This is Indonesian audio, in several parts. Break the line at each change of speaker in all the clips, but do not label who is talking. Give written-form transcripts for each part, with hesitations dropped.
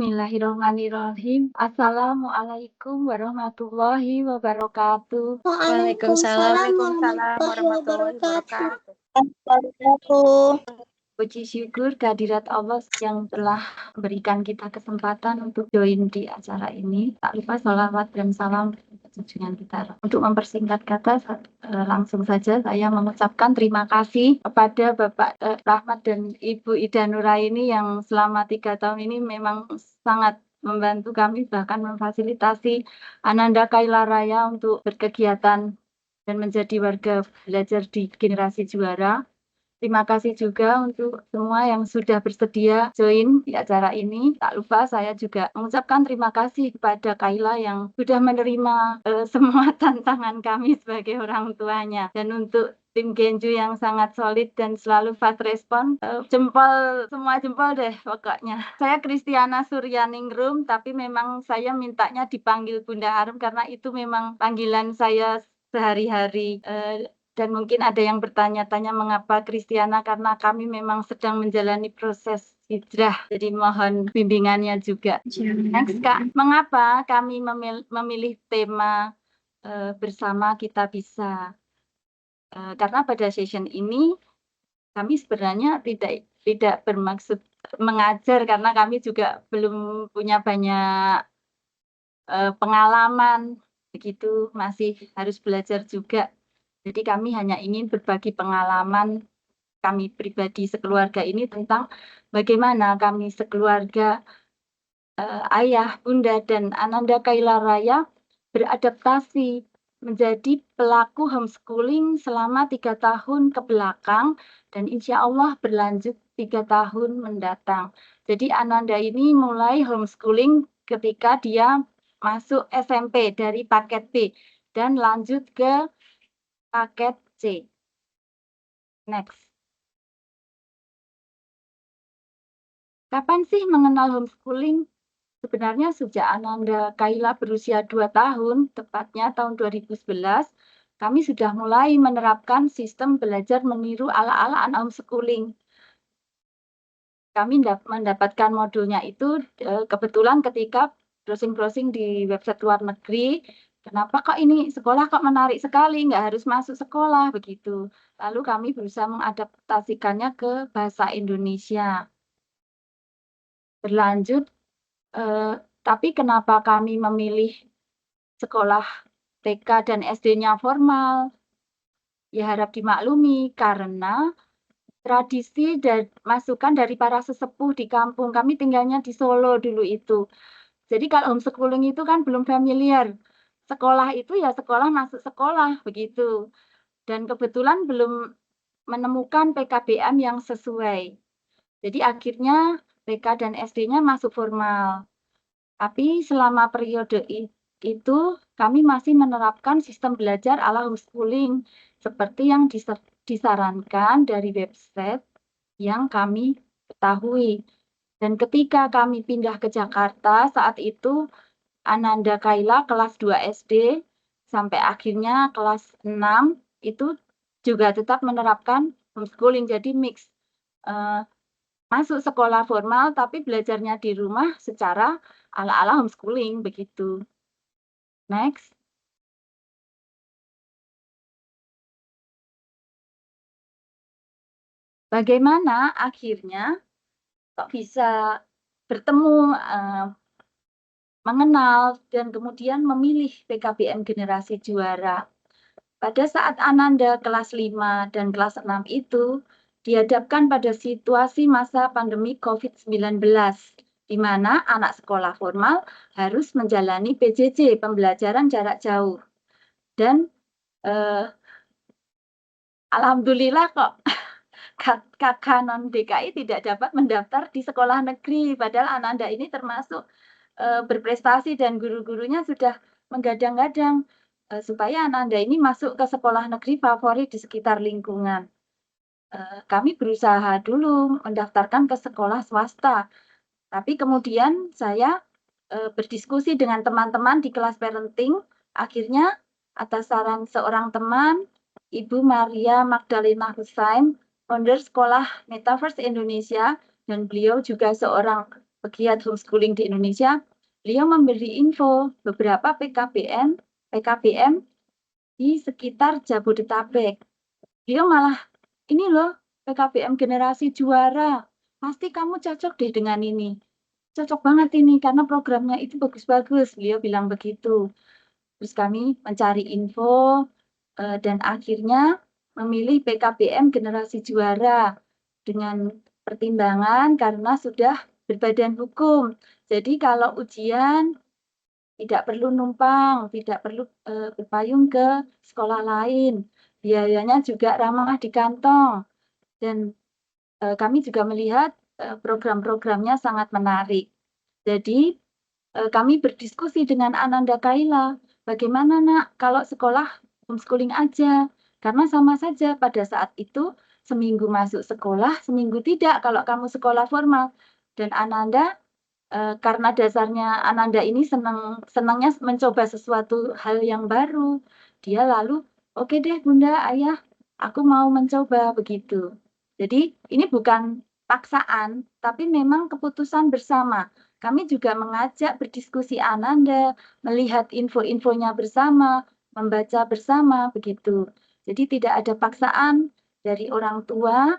Bismillahirrahmanirrahim. Assalamualaikum warahmatullahi wabarakatuh.
Waalaikumsalam warahmatullahi wabarakatuh.
Puji syukur kehadirat Allah yang telah memberikan kita kesempatan untuk join di acara ini. Tak lupa sholawat dan salam junjungan kita. Untuk mempersingkat kata, langsung saja saya mengucapkan terima kasih kepada Bapak Rahmat dan Ibu Ida Nuraini yang selama 3 tahun ini memang sangat membantu kami, bahkan memfasilitasi Ananda Kaila Raya untuk berkegiatan dan menjadi warga belajar di generasi juara. Terima kasih juga untuk semua yang sudah bersedia join di acara ini. Tak lupa saya juga mengucapkan terima kasih kepada Kaila yang sudah menerima semua tantangan kami sebagai orang tuanya. Dan untuk tim Genju yang sangat solid dan selalu fast respon, jempol, semua jempol deh pokoknya. Saya Kristiana Suryaningrum, tapi memang saya mintanya dipanggil Bunda Arum karena itu memang panggilan saya sehari-hari. Dan mungkin ada yang bertanya-tanya mengapa Kristiana, karena kami memang sedang menjalani proses hijrah, jadi mohon bimbingannya juga. Next, Kak, mengapa kami memilih tema bersama kita bisa? Karena pada session ini kami sebenarnya tidak bermaksud mengajar, karena kami juga belum punya banyak pengalaman, begitu masih harus belajar juga. Jadi kami hanya ingin berbagi pengalaman kami pribadi sekeluarga ini tentang bagaimana kami sekeluarga, ayah, bunda, dan Ananda Kaila Raya beradaptasi menjadi pelaku homeschooling selama 3 tahun ke belakang dan insya Allah berlanjut 3 tahun mendatang. Jadi Ananda ini mulai homeschooling ketika dia masuk SMP dari paket B dan lanjut ke paket C. Next. Kapan sih mengenal homeschooling? Sebenarnya sejak Ananda Kaila berusia 2 tahun, tepatnya tahun 2011, kami sudah mulai menerapkan sistem belajar meniru ala-ala anak homeschooling. Kami mendapatkan modulnya itu kebetulan ketika browsing-browsing di website luar negeri. Kenapa kok ini sekolah kok menarik sekali, nggak harus masuk sekolah, begitu. Lalu kami berusaha mengadaptasikannya ke bahasa Indonesia. Berlanjut, tapi kenapa kami memilih sekolah TK dan SD-nya formal? Ya harap dimaklumi, karena tradisi dan masukan dari para sesepuh di kampung. Kami tinggalnya di Solo dulu itu. Jadi kalau homeschooling itu kan belum familiar. Sekolah itu ya sekolah masuk sekolah, begitu. Dan kebetulan belum menemukan PKBM yang sesuai. Jadi akhirnya TK dan SD-nya masuk formal. Tapi selama periode itu kami masih menerapkan sistem belajar ala homeschooling seperti yang disarankan dari website yang kami ketahui. Dan ketika kami pindah ke Jakarta saat itu Ananda Kaila kelas 2 SD sampai akhirnya kelas 6 itu juga tetap menerapkan homeschooling, jadi mix. Masuk sekolah formal tapi belajarnya di rumah secara ala-ala homeschooling, begitu. Next. Bagaimana akhirnya kok bisa bertemu, mengenal, dan kemudian memilih PKBM Generasi Juara. Pada saat Ananda kelas 5 dan kelas 6 itu dihadapkan pada situasi masa pandemi COVID-19, di mana anak sekolah formal harus menjalani PJJ, pembelajaran jarak jauh. Dan alhamdulillah kok kakak non DKI tidak dapat mendaftar di sekolah negeri, padahal Ananda ini termasuk berprestasi dan guru-gurunya sudah menggadang-gadang supaya Ananda ini masuk ke sekolah negeri favorit di sekitar lingkungan. Kami berusaha dulu mendaftarkan ke sekolah swasta, tapi kemudian saya berdiskusi dengan teman-teman di kelas parenting, akhirnya atas saran seorang teman, Ibu Maria Magdalena Hussein, founder Sekolah Metaverse Indonesia, dan beliau juga seorang pegiat homeschooling di Indonesia, beliau memberi info beberapa PKBM di sekitar Jabodetabek. Beliau malah, ini loh PKBM generasi juara, pasti kamu cocok deh dengan ini. Cocok banget ini karena programnya itu bagus-bagus, beliau bilang begitu. Terus kami mencari info dan akhirnya memilih PKBM generasi juara dengan pertimbangan karena sudah berbadan hukum. Jadi kalau ujian tidak perlu numpang, tidak perlu berpayung ke sekolah lain. Biayanya juga ramah di kantong. Dan kami juga melihat program-programnya sangat menarik. Jadi kami berdiskusi dengan Ananda Kaila, bagaimana nak kalau sekolah homeschooling aja, karena sama saja pada saat itu seminggu masuk sekolah, seminggu tidak kalau kamu sekolah formal. Dan Ananda karena dasarnya Ananda ini senangnya mencoba sesuatu hal yang baru, dia lalu oke deh Bunda, Ayah, aku mau mencoba begitu. Jadi ini bukan paksaan, tapi memang keputusan bersama. Kami juga mengajak berdiskusi Ananda, melihat info-infonya bersama, membaca bersama, begitu. Jadi tidak ada paksaan dari orang tua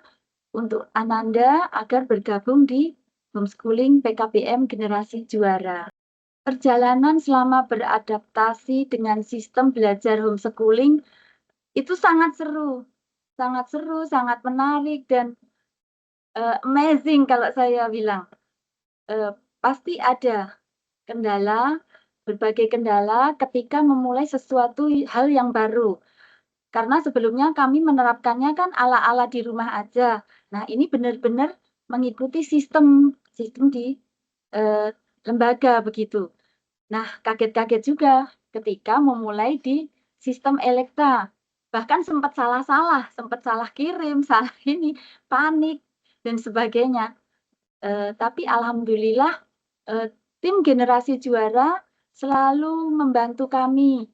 untuk Ananda agar bergabung di homeschooling PKBM generasi juara. Perjalanan selama beradaptasi dengan sistem belajar homeschooling itu sangat seru, sangat menarik dan amazing kalau saya bilang. Pasti ada kendala, berbagai kendala ketika memulai sesuatu hal yang baru. Karena sebelumnya kami menerapkannya kan ala-ala di rumah aja. Nah, ini benar-benar mengikuti sistem di lembaga begitu. Nah, kaget-kaget juga ketika memulai di sistem Elekta. Bahkan sempat salah kirim, salah ini, panik dan sebagainya. Tapi alhamdulillah tim generasi juara selalu membantu kami.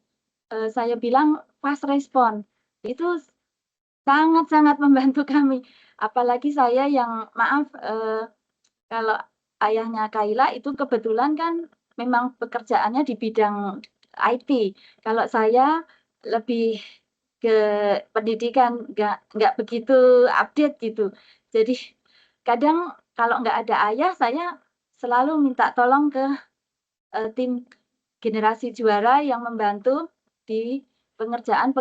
Saya bilang fast respon. Itu sangat membantu kami. Apalagi saya yang maaf kalau ayahnya Kaila itu kebetulan kan memang pekerjaannya di bidang IT. Kalau saya lebih ke pendidikan nggak begitu update gitu. Jadi kadang kalau nggak ada ayah, saya selalu minta tolong ke tim generasi juara yang membantu di pengerjaan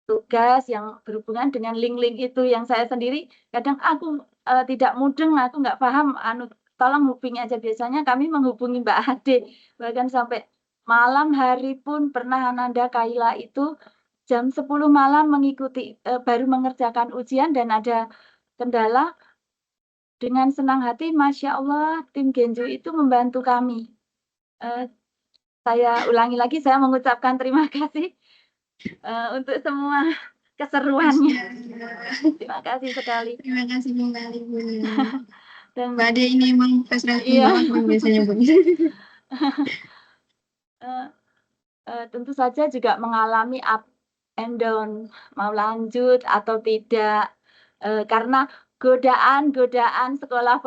tugas yang berhubungan dengan link-link itu yang saya sendiri kadang aku tidak mudeng, aku nggak paham, tolong hubungi aja. Biasanya kami menghubungi Mbak Ade, bahkan sampai malam hari pun pernah Ananda Kaila itu jam 10 malam mengikuti baru mengerjakan ujian dan ada kendala. Dengan senang hati, Masya Allah, tim Genju itu membantu kami. Saya ulangi lagi, saya mengucapkan terima kasih untuk semua keseruannya. Terima kasih sekali.
Terima kasih kembali Bunda.
Dan
Mbak Ade ini emang fasilitas
iya.
banget Bang biasanya Bang.
Tentu saja juga mengalami up and down, mau lanjut atau tidak, karena godaan sekolah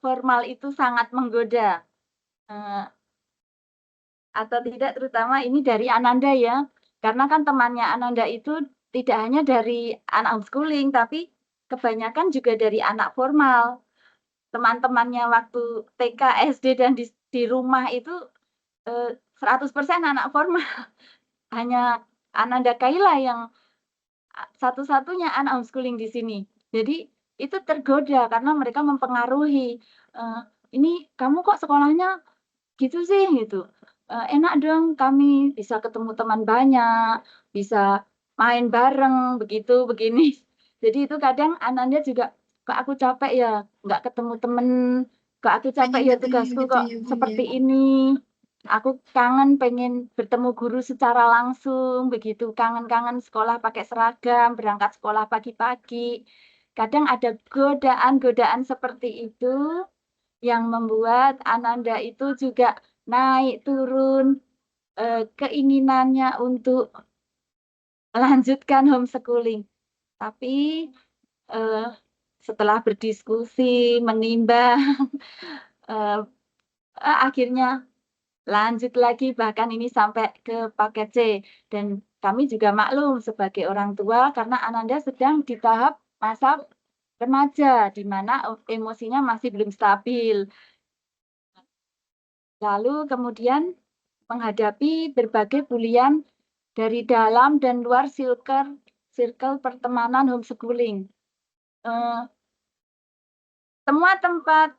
formal itu sangat menggoda. Atau tidak, terutama ini dari Ananda ya, karena kan temannya Ananda itu tidak hanya dari anak homeschooling, tapi kebanyakan juga dari anak formal. Teman-temannya waktu TK, SD, dan di rumah itu 100% anak formal. Hanya Ananda Kaila yang satu-satunya anak homeschooling di sini. Jadi itu tergoda karena mereka mempengaruhi. Ini kamu kok sekolahnya gitu sih gitu. Enak dong kami bisa ketemu teman banyak, bisa main bareng begitu begini. Jadi itu kadang Ananda juga kok aku capek ya nggak ketemu temen, kok aku capek ya tugasku kok seperti ini. Aku kangen pengen bertemu guru secara langsung begitu, kangen sekolah pakai seragam, berangkat sekolah pagi-pagi. Kadang ada godaan seperti itu yang membuat Ananda itu juga naik turun keinginannya untuk melanjutkan homeschooling. Tapi setelah berdiskusi, menimbang, akhirnya lanjut lagi, bahkan ini sampai ke paket C. Dan kami juga maklum sebagai orang tua karena Ananda sedang di tahap masa remaja, di mana emosinya masih belum stabil. Lalu kemudian menghadapi berbagai bulian dari dalam dan luar circle pertemanan homeschooling. Semua tempat,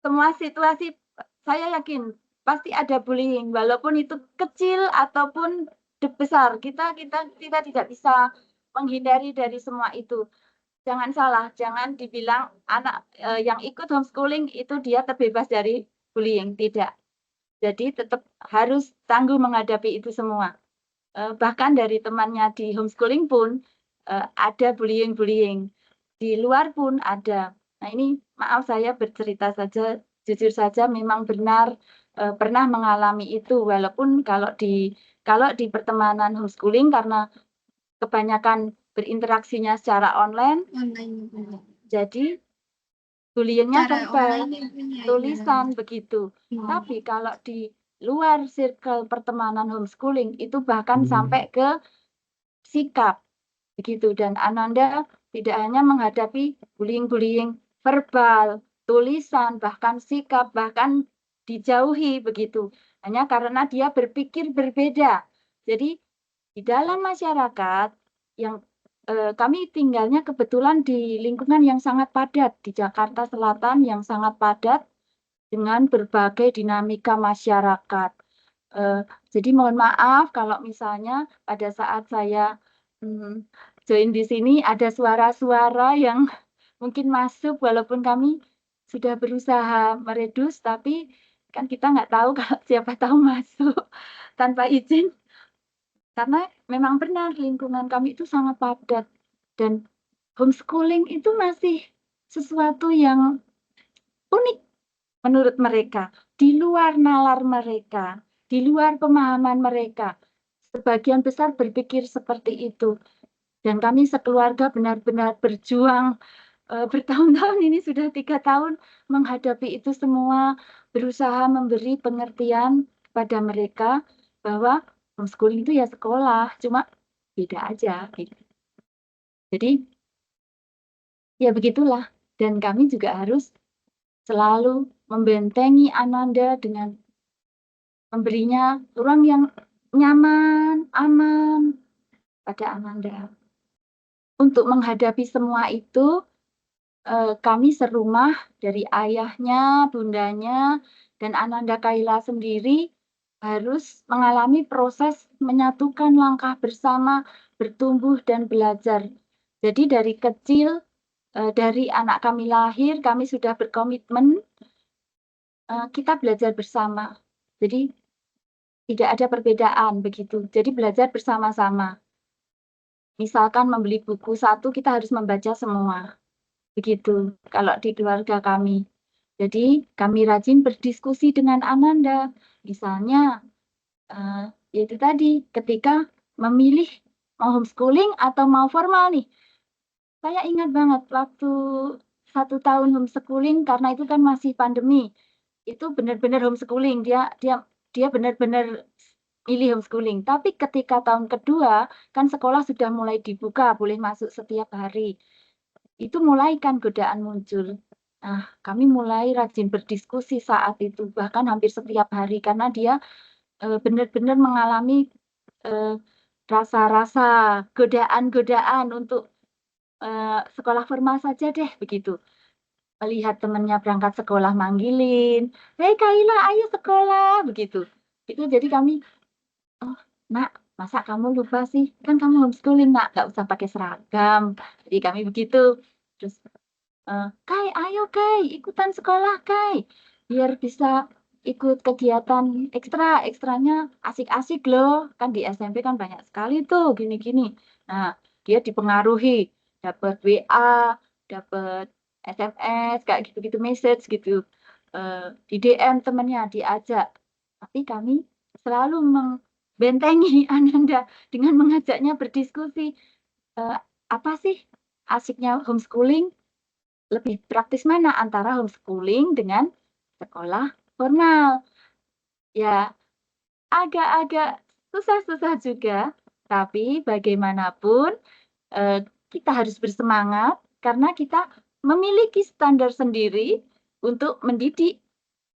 semua situasi, saya yakin pasti ada bullying, walaupun itu kecil ataupun besar. Kita tidak bisa menghindari dari semua itu. Jangan salah, jangan dibilang anak yang ikut homeschooling itu dia terbebas dari bullying, tidak. Jadi tetap harus tangguh menghadapi itu semua. Bahkan dari temannya di homeschooling pun ada bullying. Di luar pun ada. Nah ini maaf saya bercerita saja, jujur saja memang benar pernah mengalami itu. Walaupun kalau di pertemanan homeschooling karena kebanyakan berinteraksinya secara online, jadi bullyingnya verbal, tulisan begitu. Tapi kalau di luar circle pertemanan homeschooling itu bahkan sampai ke sikap begitu. Dan Ananda tidak hanya menghadapi bullying verbal, tulisan, bahkan sikap, bahkan dijauhi begitu. Hanya karena dia berpikir berbeda. Jadi di dalam masyarakat yang kami tinggalnya kebetulan di lingkungan yang sangat padat di Jakarta Selatan yang sangat padat dengan berbagai dinamika masyarakat. Jadi mohon maaf kalau misalnya pada saat saya join di sini ada suara-suara yang mungkin masuk walaupun kami sudah berusaha meredus, tapi kan kita nggak tahu kalau siapa tahu masuk tanpa izin. Karena memang benar lingkungan kami itu sangat padat dan homeschooling itu masih sesuatu yang unik menurut mereka, di luar nalar mereka, di luar pemahaman mereka. Sebagian besar berpikir seperti itu. Dan kami sekeluarga benar-benar berjuang bertahun-tahun ini sudah 3 tahun menghadapi itu semua, berusaha memberi pengertian kepada mereka bahwa homeschooling itu ya sekolah, cuma beda aja gitu. Jadi ya begitulah, dan kami juga harus selalu membentengi Ananda dengan memberinya ruang yang nyaman, aman pada Ananda. Untuk menghadapi semua itu, kami serumah dari ayahnya, bundanya, dan Ananda Kaila sendiri harus mengalami proses menyatukan langkah bersama, bertumbuh dan belajar. Jadi dari kecil, dari anak kami lahir, kami sudah berkomitmen kita belajar bersama. Jadi tidak ada perbedaan begitu. Jadi belajar bersama-sama. Misalkan membeli buku satu, kita harus membaca semua. Begitu kalau di keluarga kami. Jadi kami rajin berdiskusi dengan Ananda. Misalnya, yaitu tadi ketika memilih mau homeschooling atau mau formal nih. Saya ingat banget waktu 1 tahun homeschooling karena itu kan masih pandemi. Itu benar-benar homeschooling. Dia benar-benar pilih homeschooling. Tapi ketika tahun kedua kan sekolah sudah mulai dibuka, boleh masuk setiap hari. Itu mulai kan godaan muncul. Nah, kami mulai rajin berdiskusi saat itu, bahkan hampir setiap hari karena dia benar-benar mengalami rasa-rasa godaan-godaan untuk sekolah formal saja deh begitu. Melihat temannya berangkat sekolah manggilin, "Hei Kaila, ayo sekolah," begitu. Itu jadi kami, "Oh, Nak, masa kamu lupa sih? Kan kamu homeschooling, Nak, nggak usah pakai seragam." Jadi kami begitu. Terus, "Kai, ayo Kai, ikutan sekolah Kai, biar bisa ikut kegiatan ekstra, ekstranya asik-asik loh. Kan di SMP kan banyak sekali tuh gini-gini." Nah, dia dipengaruhi, dapat WA, dapat SMS, kayak gitu-gitu message gitu. Di DM temannya diajak. Tapi kami selalu membentengi Ananda dengan mengajaknya berdiskusi. Apa sih asiknya homeschooling? lebih praktis mana antara homeschooling dengan sekolah formal? Ya, agak-agak susah-susah juga, tapi bagaimanapun kita harus bersemangat karena kita memiliki standar sendiri untuk mendidik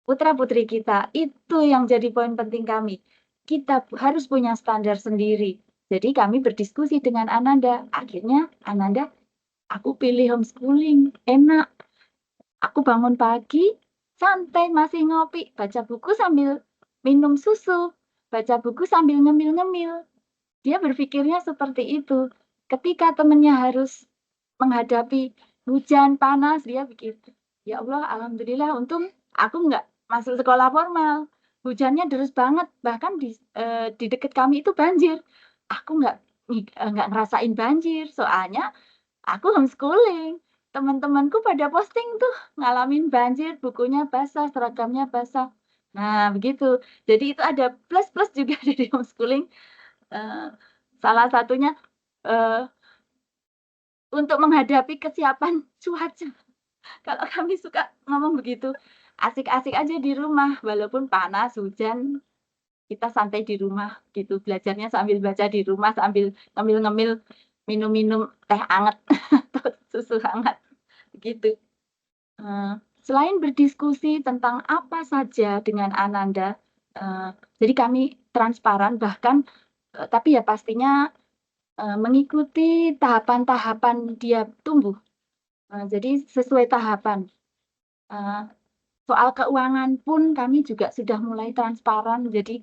putra-putri kita. Itu yang jadi poin penting kami. Kita harus punya standar sendiri. Jadi kami berdiskusi dengan Ananda. Akhirnya Ananda, aku pilih homeschooling, enak. Aku bangun pagi, santai masih ngopi, baca buku sambil minum susu, baca buku sambil ngemil-ngemil. Dia berpikirnya seperti itu. Ketika temannya harus menghadapi hujan panas, dia begitu. Ya Allah, alhamdulillah, untung aku nggak masuk sekolah formal. Hujannya deras banget, bahkan di dekat kami itu banjir. Aku nggak ngerasain banjir, soalnya aku homeschooling. Teman-temanku pada posting tuh ngalamin banjir, bukunya basah, seragamnya basah. Nah, begitu. Jadi itu ada plus-plus juga dari homeschooling. Eh, Salah satunya untuk menghadapi kesiapan cuaca. Kalau kami suka ngomong begitu, asik-asik aja di rumah, walaupun panas, hujan, kita santai di rumah gitu. Belajarnya sambil baca di rumah, sambil ngemil-ngemil, minum-minum teh hangat atau susu hangat, begitu. Selain berdiskusi tentang apa saja dengan Ananda, jadi kami transparan, bahkan tapi ya pastinya mengikuti tahapan-tahapan dia tumbuh. Jadi sesuai tahapan. Soal keuangan pun kami juga sudah mulai transparan. Jadi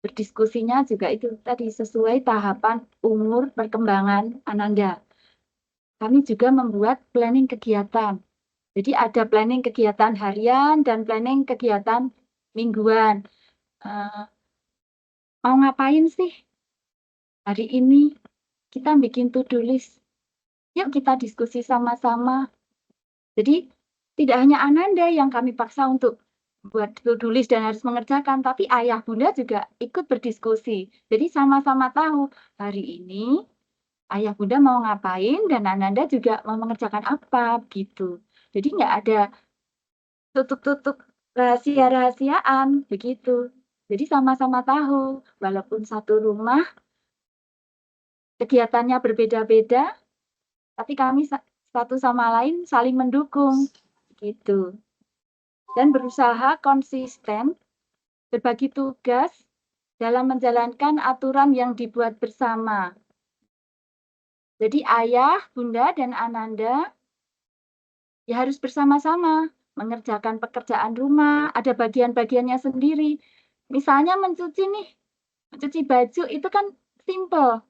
berdiskusinya juga itu tadi sesuai tahapan umur perkembangan Ananda. Kami juga membuat planning kegiatan. Jadi ada planning kegiatan harian dan planning kegiatan mingguan. Mau ngapain sih hari ini? Kita bikin to-do list. Yuk kita diskusi sama-sama. Jadi tidak hanya Ananda yang kami paksa untuk buat to-do list dan harus mengerjakan, tapi ayah bunda juga ikut berdiskusi. Jadi sama-sama tahu hari ini ayah bunda mau ngapain dan Ananda juga mau mengerjakan apa gitu. Jadi nggak ada tutup-tutup rahasia-rahasiaan begitu. Jadi sama-sama tahu, walaupun satu rumah kegiatannya berbeda-beda, tapi kami satu sama lain saling mendukung gitu. Dan berusaha konsisten berbagi tugas dalam menjalankan aturan yang dibuat bersama. Jadi ayah, bunda, dan Ananda ya harus bersama-sama mengerjakan pekerjaan rumah, ada bagian-bagiannya sendiri. Misalnya mencuci nih, mencuci baju itu kan simple,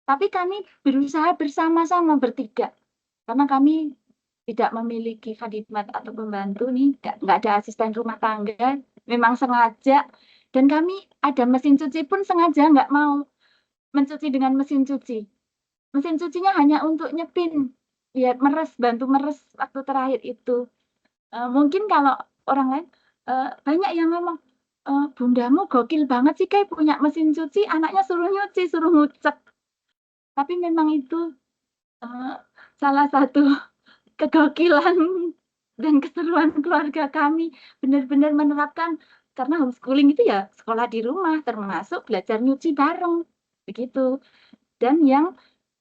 tapi kami berusaha bersama-sama bertiga. Karena kami tidak memiliki khadimat atau pembantu nih, nggak ada asisten rumah tangga, memang sengaja. Dan kami ada mesin cuci pun sengaja nggak mau mencuci dengan mesin cuci. Mesin cucinya hanya untuk nyepin, biar meres, bantu meres waktu terakhir itu. Mungkin kalau orang lain, banyak yang ngomong, bundamu gokil banget sih kayak punya mesin cuci, anaknya suruh nyuci, suruh ngucek. Tapi memang itu salah satu kegokilan dan keseruan keluarga kami, benar-benar menerapkan, karena homeschooling itu ya sekolah di rumah, termasuk belajar nyuci bareng, begitu. Dan yang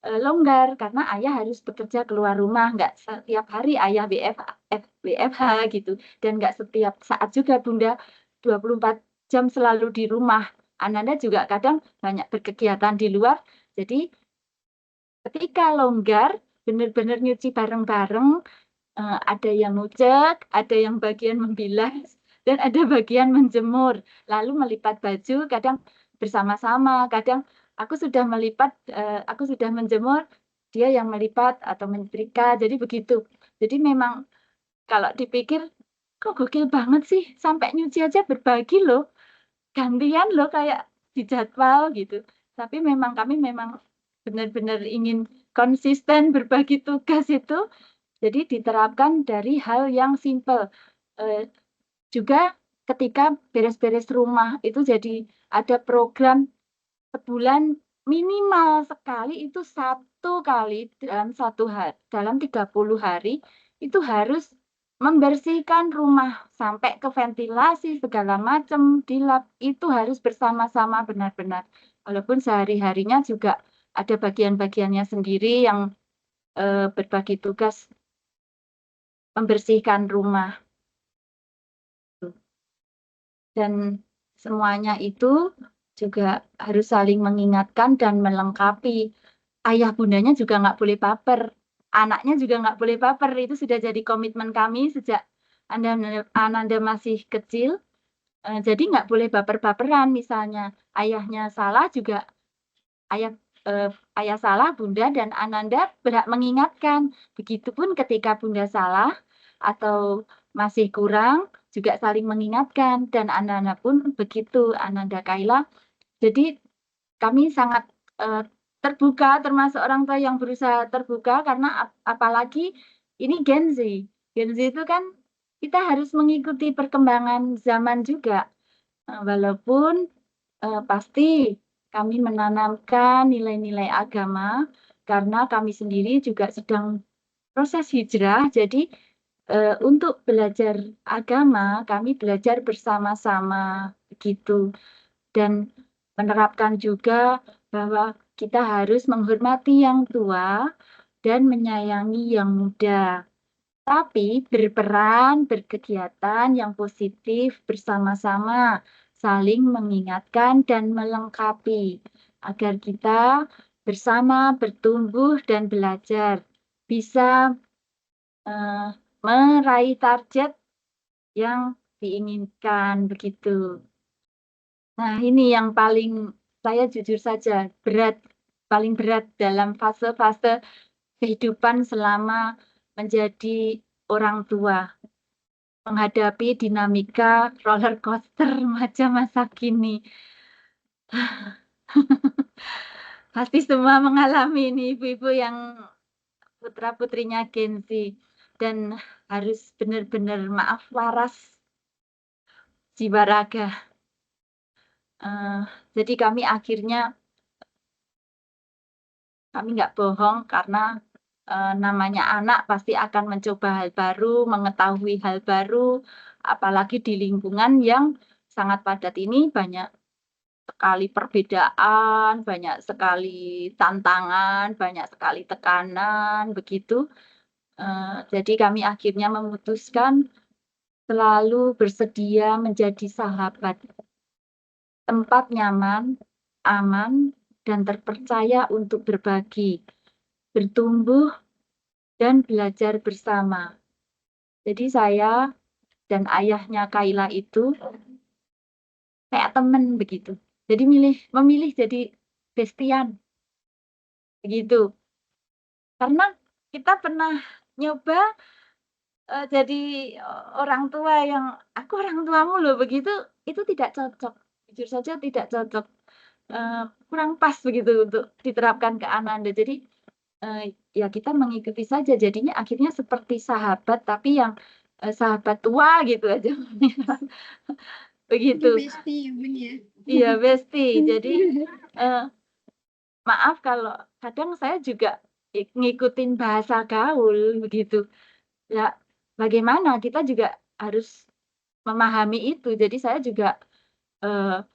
longgar, karena ayah harus bekerja keluar rumah, nggak setiap hari ayah WFH gitu, dan nggak setiap saat juga bunda 24 jam selalu di rumah. Ananda juga kadang banyak berkegiatan di luar, jadi ketika longgar, benar-benar nyuci bareng-bareng, ada yang ngucek, ada yang bagian membilas, dan ada bagian menjemur. Lalu melipat baju, kadang bersama-sama, kadang aku sudah melipat, aku sudah menjemur, dia yang melipat atau menyetrika, jadi begitu. Jadi memang kalau dipikir, kok gokil banget sih, sampai nyuci aja berbagi loh, gantian loh kayak di jadwal gitu. Tapi memang kami memang benar-benar ingin konsisten berbagi tugas itu, jadi diterapkan dari hal yang simple. Juga ketika beres-beres rumah itu jadi ada program sebulan minimal sekali itu 1 kali dalam 30 hari, itu harus membersihkan rumah sampai ke ventilasi segala macam, dilap, itu harus bersama-sama benar-benar. Walaupun sehari-harinya juga ada bagian-bagiannya sendiri yang, berbagi tugas membersihkan rumah. Dan semuanya itu juga harus saling mengingatkan dan melengkapi. Ayah bundanya juga nggak boleh baper, anaknya juga nggak boleh baper, itu sudah jadi komitmen kami sejak Ananda masih kecil, jadi nggak boleh baper-baperan. Misalnya ayahnya salah juga ayah, ayah salah, bunda dan Ananda berhak mengingatkan. Begitupun ketika bunda salah atau masih kurang, juga saling mengingatkan dan Ananda pun begitu, Ananda Kaila. Jadi kami sangat, terbuka, termasuk orang tua yang berusaha terbuka karena apalagi ini Gen Z. Gen Z itu kan kita harus mengikuti perkembangan zaman juga, walaupun, pasti kami menanamkan nilai-nilai agama karena kami sendiri juga sedang proses hijrah. Jadi, untuk belajar agama, kami belajar bersama-sama, begitu. Dan menerapkan juga bahwa kita harus menghormati yang tua dan menyayangi yang muda. Tapi berperan, berkegiatan yang positif bersama-sama, saling mengingatkan dan melengkapi agar kita bersama bertumbuh dan belajar, bisa meraih target yang diinginkan, begitu. Nah, ini yang paling saya jujur saja paling berat dalam fase-fase kehidupan selama menjadi orang tua, menghadapi dinamika roller coaster macam masa kini. Pasti semua mengalami ini ibu-ibu yang putra-putrinya Gen Z dan harus benar-benar maaf waras jiwa raga. Jadi kami akhirnya kami nggak bohong karena namanya anak pasti akan mencoba hal baru, mengetahui hal baru, apalagi di lingkungan yang sangat padat ini banyak sekali perbedaan, banyak sekali tantangan, banyak sekali tekanan, begitu. Jadi kami akhirnya memutuskan selalu bersedia menjadi sahabat, tempat nyaman, aman, dan terpercaya untuk berbagi, bertumbuh, dan belajar bersama. Jadi saya dan ayahnya Kaila itu kayak temen begitu. Jadi memilih jadi bestian, begitu. Karena kita pernah nyoba, jadi orang tua yang, "Aku orang tuamu loh," begitu, itu tidak cocok. Jujur saja tidak cocok, kurang pas begitu untuk diterapkan ke Ananda. Jadi, ya kita mengikuti saja, jadinya akhirnya seperti sahabat, tapi yang, sahabat tua gitu aja.
Itu
Begitu.
bestie ya, Bun, ya?
Iya, bestie. Jadi, maaf kalau kadang saya juga ngikutin bahasa gaul begitu. Ya bagaimana, kita juga harus memahami itu. Jadi saya juga, eee,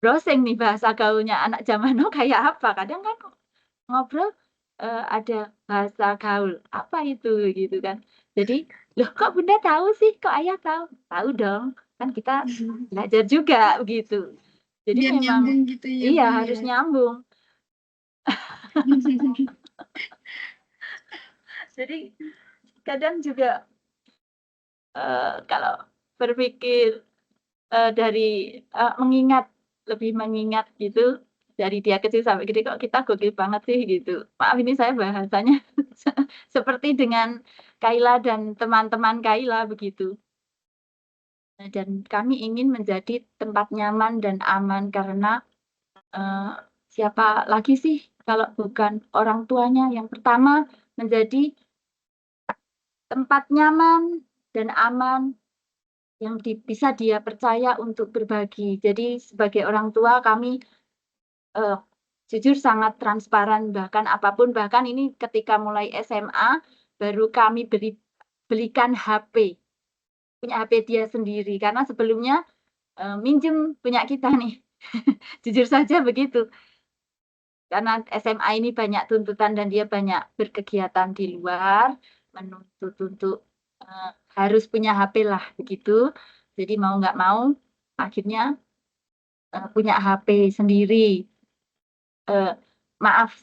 browsing nih bahasa gaulnya anak zaman now kayak apa. Kadang kan ngobrol, ada bahasa gaul, apa itu gitu kan. Jadi, "Loh kok Bunda tahu sih? Kok Ayah tahu?" "Tahu dong, kan kita belajar juga," begitu. Jadi
Biar
memang
nyambung gitu ya,
iya,
Bun,
harus
ya?
nyambung. Jadi kadang juga, kalau berpikir, dari, lebih mengingat gitu, dari dia kecil sampai gede kok kita gokil banget sih gitu. Maaf ini saya bahasanya seperti dengan Kaila dan teman-teman Kaila begitu. Dan kami ingin menjadi tempat nyaman dan aman karena, eee, siapa lagi sih kalau bukan orang tuanya yang pertama menjadi tempat nyaman dan aman yang bisa dia percaya untuk berbagi. Jadi sebagai orang tua kami, jujur sangat transparan, bahkan apapun, bahkan ini ketika mulai SMA baru kami belikan HP, punya HP dia sendiri karena sebelumnya minjem punya kita nih. Jujur saja begitu. Karena SMA ini banyak tuntutan dan dia banyak berkegiatan di luar, menuntut untuk harus punya HP lah begitu. Jadi mau nggak mau akhirnya punya HP sendiri. Maaf,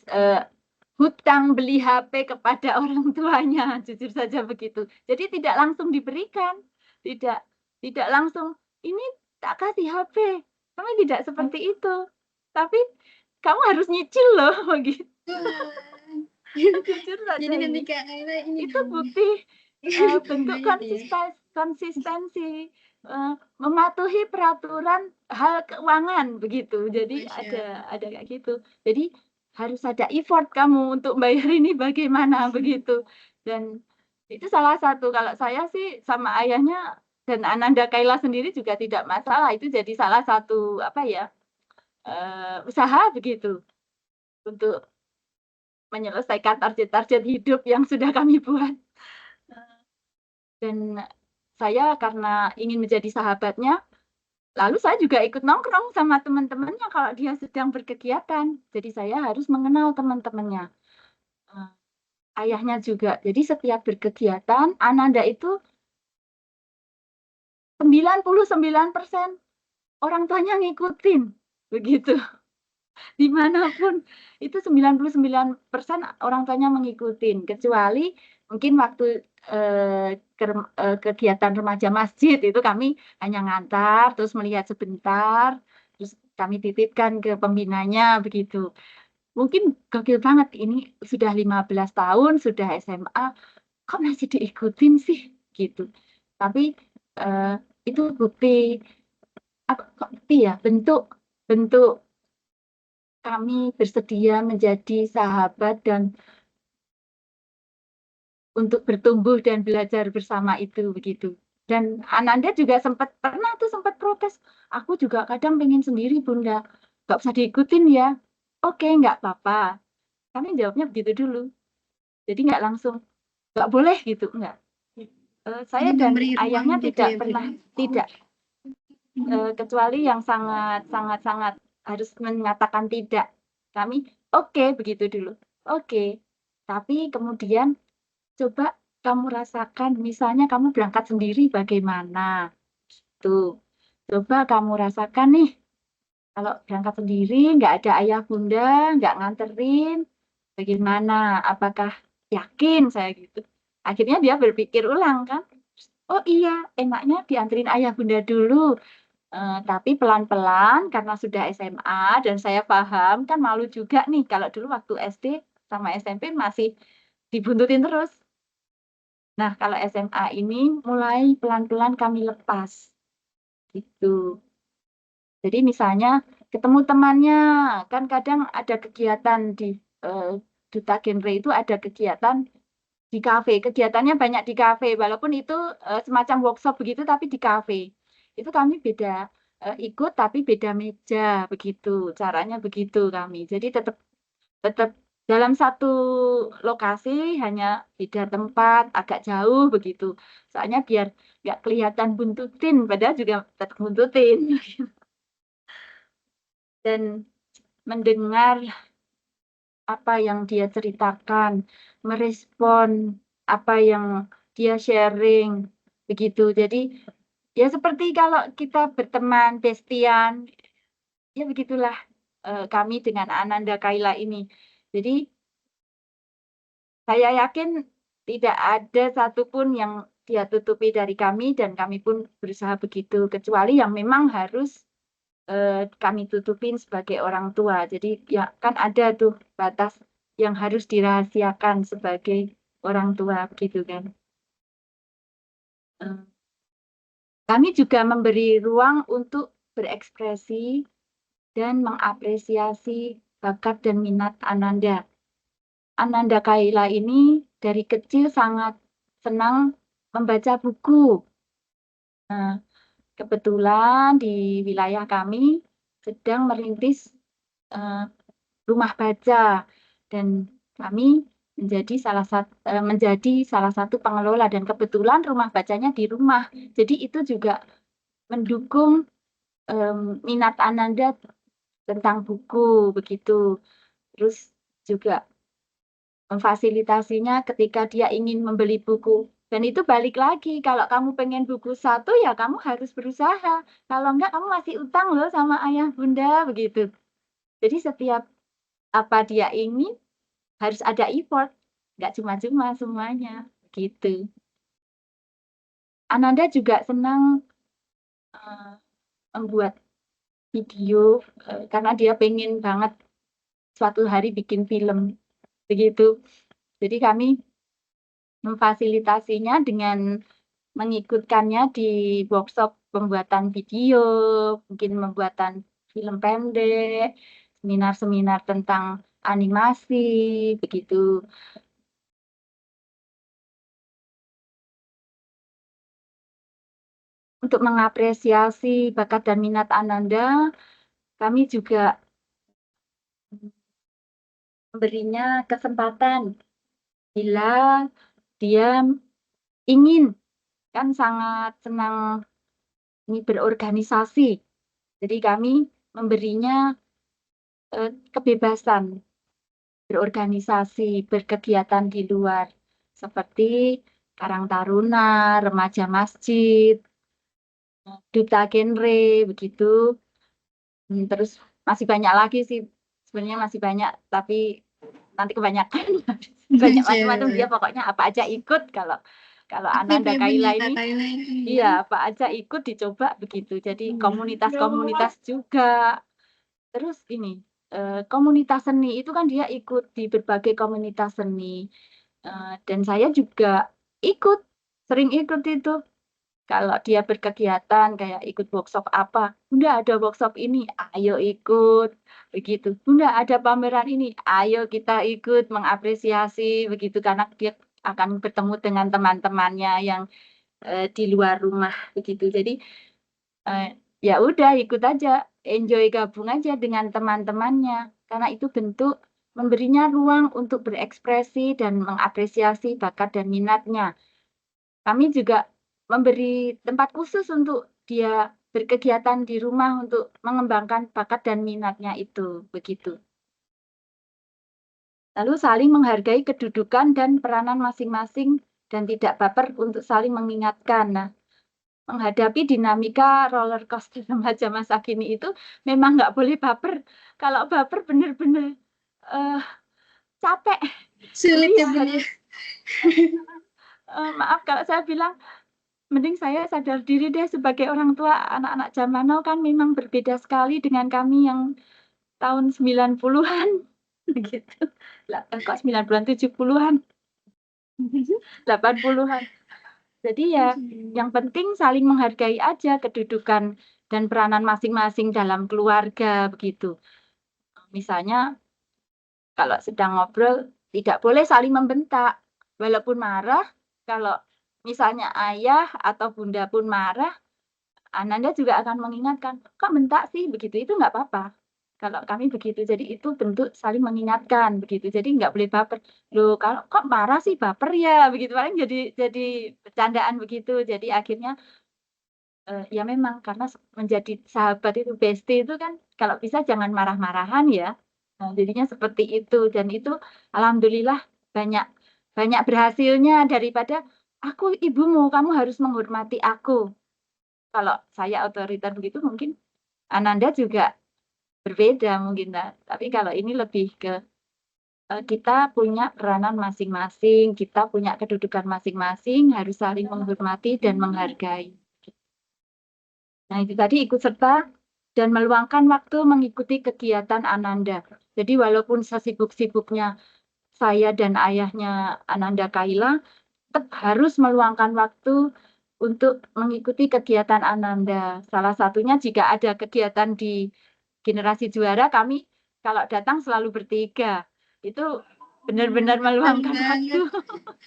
hutang beli HP kepada orang tuanya, jujur saja begitu. Jadi tidak langsung diberikan, tidak tidak langsung, "Ini tak kasih HP." Kami tidak seperti itu. Tapi kamu harus nyicil loh, begitu. Jujur saja
Jadi
ini.
ketika Ayla ini
Itu
dong.
bukti bentuk konsistensi, mematuhi peraturan hal keuangan begitu. Jadi
Masya
ada kayak gitu. Jadi harus ada effort kamu untuk bayar ini bagaimana begitu. Dan itu salah satu, kalau saya sih sama ayahnya dan Ananda Kaila sendiri juga tidak masalah. Itu jadi salah satu apa ya, usaha begitu untuk menyelesaikan target-target hidup yang sudah kami buat. Dan saya karena ingin menjadi sahabatnya, lalu saya juga ikut nongkrong sama teman-temannya kalau dia sedang berkegiatan. Jadi saya harus mengenal teman-temannya. Ayahnya juga. Jadi setiap berkegiatan, Ananda itu 99% orang tuanya ngikutin. Begitu. Dimanapun itu 99% orang tuanya mengikutin, kecuali mungkin waktu kegiatan remaja masjid itu kami hanya ngantar, terus melihat sebentar, terus kami titipkan ke pembinanya begitu. Mungkin gokil banget, ini sudah 15 tahun, sudah SMA, kok masih diikutin sih gitu. Tapi itu bukti apa kok bukti ya, bentuk kami bersedia menjadi sahabat dan untuk bertumbuh dan belajar bersama itu begitu. Dan Ananda juga pernah protes. Aku juga kadang pengen sendiri Bunda, nggak usah diikutin ya. Oke, nggak apa-apa. Kami jawabnya begitu dulu. Jadi nggak langsung nggak boleh gitu, nggak. Saya
Jadi
dan
memberi ruang
ayahnya
gitu
tidak
ya,
pernah
Bunda?
tidak, kecuali yang sangat harus mengatakan tidak. Kami oke begitu dulu. Oke. Tapi kemudian coba kamu rasakan, misalnya kamu berangkat sendiri bagaimana? Tuh, coba kamu rasakan nih, kalau berangkat sendiri, nggak ada ayah bunda, nggak nganterin, bagaimana? Apakah yakin saya gitu? Akhirnya dia berpikir ulang kan, oh iya, enaknya dianterin ayah bunda dulu. Tapi pelan-pelan karena sudah SMA dan saya paham, kan malu juga nih kalau dulu waktu SD sama SMP masih dibuntutin terus. Nah, kalau SMA ini mulai pelan-pelan kami lepas, gitu. Jadi misalnya ketemu temannya, kan kadang ada kegiatan di Duta Genre itu ada kegiatan di kafe. Kegiatannya banyak di kafe, walaupun itu semacam workshop begitu, tapi di kafe. Itu kami beda ikut, tapi beda meja, begitu. Caranya begitu kami. Jadi tetap tetap dalam satu lokasi, hanya beda tempat, agak jauh begitu. Soalnya biar nggak kelihatan buntutin, padahal juga tetap buntutin. Dan mendengar apa yang dia ceritakan, merespon apa yang dia sharing, begitu. Jadi ya seperti kalau kita berteman, bestian, ya begitulah kami dengan Ananda Kaila ini. Jadi saya yakin tidak ada satupun yang dia tutupi dari kami dan kami pun berusaha begitu, kecuali yang memang harus kami tutupin sebagai orang tua. Jadi ya kan ada tuh batas yang harus dirahasiakan sebagai orang tua begitu kan. Kami juga memberi ruang untuk berekspresi dan mengapresiasi bakat dan minat Ananda. Ananda Kaila ini dari kecil sangat senang membaca buku. Nah, kebetulan di wilayah kami sedang merintis rumah baca, dan kami menjadi salah satu pengelola, dan kebetulan rumah bacanya di rumah. Jadi itu juga mendukung minat Ananda tentang buku begitu. Terus juga memfasilitasinya ketika dia ingin membeli buku. Dan itu balik lagi, kalau kamu pengen buku satu ya kamu harus berusaha. Kalau enggak kamu masih utang loh sama ayah bunda begitu. Jadi setiap apa dia ingin harus ada effort, nggak cuma-cuma semuanya gitu. Ananda juga senang membuat video karena dia pengen banget suatu hari bikin film begitu. Jadi kami memfasilitasinya dengan mengikutkannya di workshop pembuatan video, mungkin pembuatan film pendek, seminar-seminar tentang animasi, begitu. Untuk mengapresiasi bakat dan minat Ananda, kami juga memberinya kesempatan bila dia ingin, kan sangat senang ini berorganisasi. Jadi kami memberinya kebebasan berorganisasi, berkegiatan di luar, seperti Karang Taruna, Remaja Masjid, Duta Genre, begitu. Terus masih banyak lagi sih, sebenarnya masih banyak, tapi nanti kebanyakan banyak macam-macam, dia pokoknya apa aja ikut. Kalau Ananda Kaila ini, iya apa aja ikut dicoba begitu. Jadi komunitas-komunitas juga. Terus ini komunitas seni itu kan dia ikut di berbagai komunitas seni, dan saya juga sering ikut itu. Kalau dia berkegiatan kayak ikut workshop apa, Bunda ada workshop ini, ayo ikut begitu. Bunda ada pameran ini, ayo kita ikut mengapresiasi begitu, karena dia akan bertemu dengan teman-temannya yang di luar rumah begitu. Jadi ya udah ikut aja, enjoy, gabung aja dengan teman-temannya, karena itu bentuk memberinya ruang untuk berekspresi dan mengapresiasi bakat dan minatnya. Kami juga memberi tempat khusus untuk dia berkegiatan di rumah untuk mengembangkan bakat dan minatnya itu, begitu. Lalu saling menghargai kedudukan dan peranan masing-masing dan tidak baper untuk saling mengingatkan. Nah, menghadapi dinamika roller coaster remaja masa kini itu memang nggak boleh baper. Kalau baper bener-bener capek.
Sulit ya Bun ya.
Maaf kalau saya bilang, mending saya sadar diri deh sebagai orang tua. Anak-anak zaman now kan memang berbeda sekali dengan kami yang tahun 90-an gitu. Kok 90-an, 70-an, 80-an. Jadi ya yang penting saling menghargai aja kedudukan dan peranan masing-masing dalam keluarga begitu. Misalnya kalau sedang ngobrol tidak boleh saling membentak. Walaupun marah, kalau misalnya ayah atau bunda pun marah, Ananda juga akan mengingatkan, kok bentak sih begitu, itu nggak apa-apa. Kalau kami begitu, jadi itu bentuk saling mengingatkan begitu. Jadi nggak boleh baper. Loh, kalau kok marah sih baper ya begitu, paling jadi bercandaan begitu. Jadi akhirnya ya memang karena menjadi sahabat itu, bestie itu kan kalau bisa jangan marah-marahan ya. Nah, jadinya seperti itu, dan itu alhamdulillah banyak berhasilnya daripada aku ibumu, kamu harus menghormati aku. Kalau saya otoriter begitu mungkin Ananda juga berbeda mungkin. Nah, tapi kalau ini lebih ke kita punya peranan masing-masing, kita punya kedudukan masing-masing, harus saling menghormati dan menghargai. Nah, itu tadi ikut serta dan meluangkan waktu mengikuti kegiatan Ananda. Jadi walaupun sesibuk-sibuknya saya dan ayahnya Ananda Kaila, tetap harus meluangkan waktu untuk mengikuti kegiatan Ananda. Salah satunya jika ada kegiatan di Generasi Juara, kami kalau datang selalu bertiga. Itu benar-benar meluangkan waktu.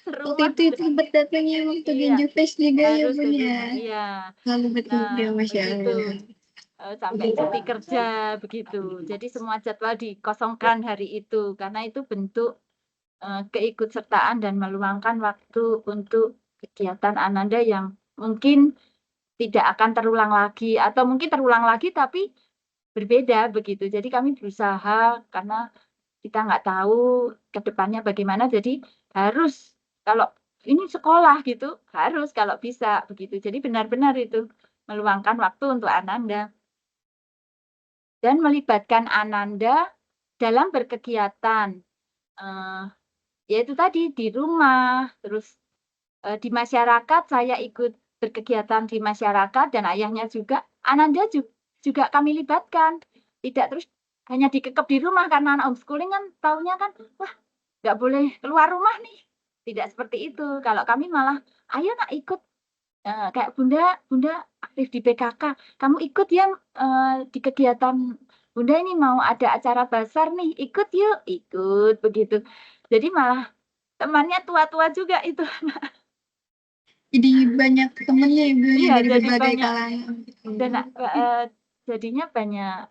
Seru
Waktu itu sempat datangnya waktu
Iya,
Genju Fest juga ya
harus
Bun ya.
iya.
Lalu betul
Nah,
Masya
begitu.
Allah.
sampai cuti kerja begitu. Jadi semua jadwal dikosongkan hari itu karena itu bentuk keikutsertaan dan meluangkan waktu untuk kegiatan Ananda yang mungkin tidak akan terulang lagi atau mungkin terulang lagi tapi berbeda begitu. Jadi kami berusaha karena kita nggak tahu ke depannya bagaimana, jadi harus kalau ini sekolah gitu, harus kalau bisa begitu. Jadi benar-benar itu meluangkan waktu untuk Ananda dan melibatkan Ananda dalam berkegiatan. Yaitu tadi di rumah, terus di masyarakat saya ikut berkegiatan di masyarakat dan ayahnya juga. Ananda juga kami libatkan. Tidak terus hanya dikekep di rumah karena anak homeschooling kan taunya kan, wah nggak boleh keluar rumah nih. Tidak seperti itu. Kalau kami malah, ayo nak ikut kayak Bunda aktif di PKK, kamu ikut ya di kegiatan Bunda ini mau ada acara basar nih, ikut yuk, ikut begitu. Jadi malah temannya tua-tua juga itu.
Jadi banyak temennya Ibu
Iya,
dari
jadi
berbagai
banyak
kalangan.
dan jadinya banyak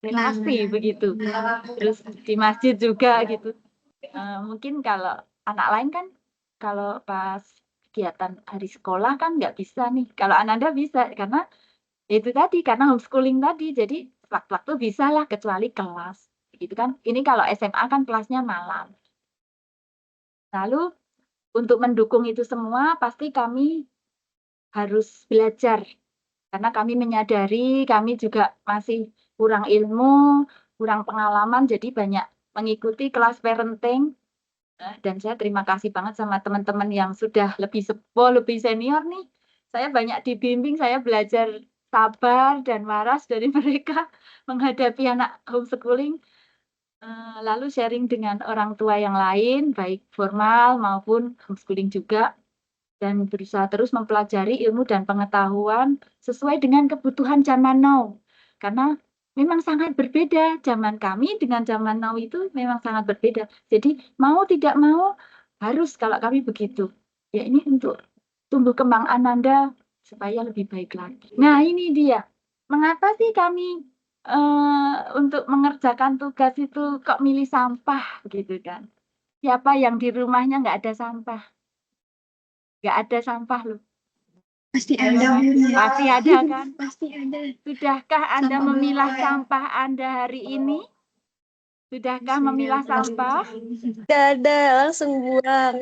relasi
Nah,
begitu. Terus di masjid juga gitu. Mungkin kalau anak lain kan kalau pas kegiatan hari sekolah kan nggak bisa nih. Kalau Ananda bisa karena itu tadi karena homeschooling tadi. Jadi waktu-waktu bisa lah kecuali kelas. Gitu kan. Ini kalau SMA kan kelasnya malam. Lalu untuk mendukung itu semua pasti kami harus belajar karena kami menyadari kami juga masih kurang ilmu, kurang pengalaman, jadi banyak mengikuti kelas parenting. Dan saya terima kasih banget sama teman-teman yang sudah lebih sepuh, lebih senior nih. Saya banyak dibimbing, saya belajar sabar dan waras dari mereka menghadapi anak homeschooling. Lalu sharing dengan orang tua yang lain, baik formal maupun homeschooling juga. Dan berusaha terus mempelajari ilmu dan pengetahuan sesuai dengan kebutuhan zaman now. Karena memang sangat berbeda zaman kami dengan zaman now itu memang sangat berbeda. Jadi mau tidak mau harus kalau kami begitu. Ya ini untuk tumbuh kembang Ananda supaya lebih baik lagi. Nah ini dia. Mengapa sih kami untuk mengerjakan tugas itu kok milih sampah gitu kan? Siapa yang di rumahnya nggak ada sampah? Nggak ada sampah loh.
pasti ada Bunda.
Pasti ada kan?
Pasti ada.
Sudahkah Anda
Sampah
memilah
belanja.
sampah Anda hari ini? Sudahkah memilah sampah?
Tidak ada, langsung buang.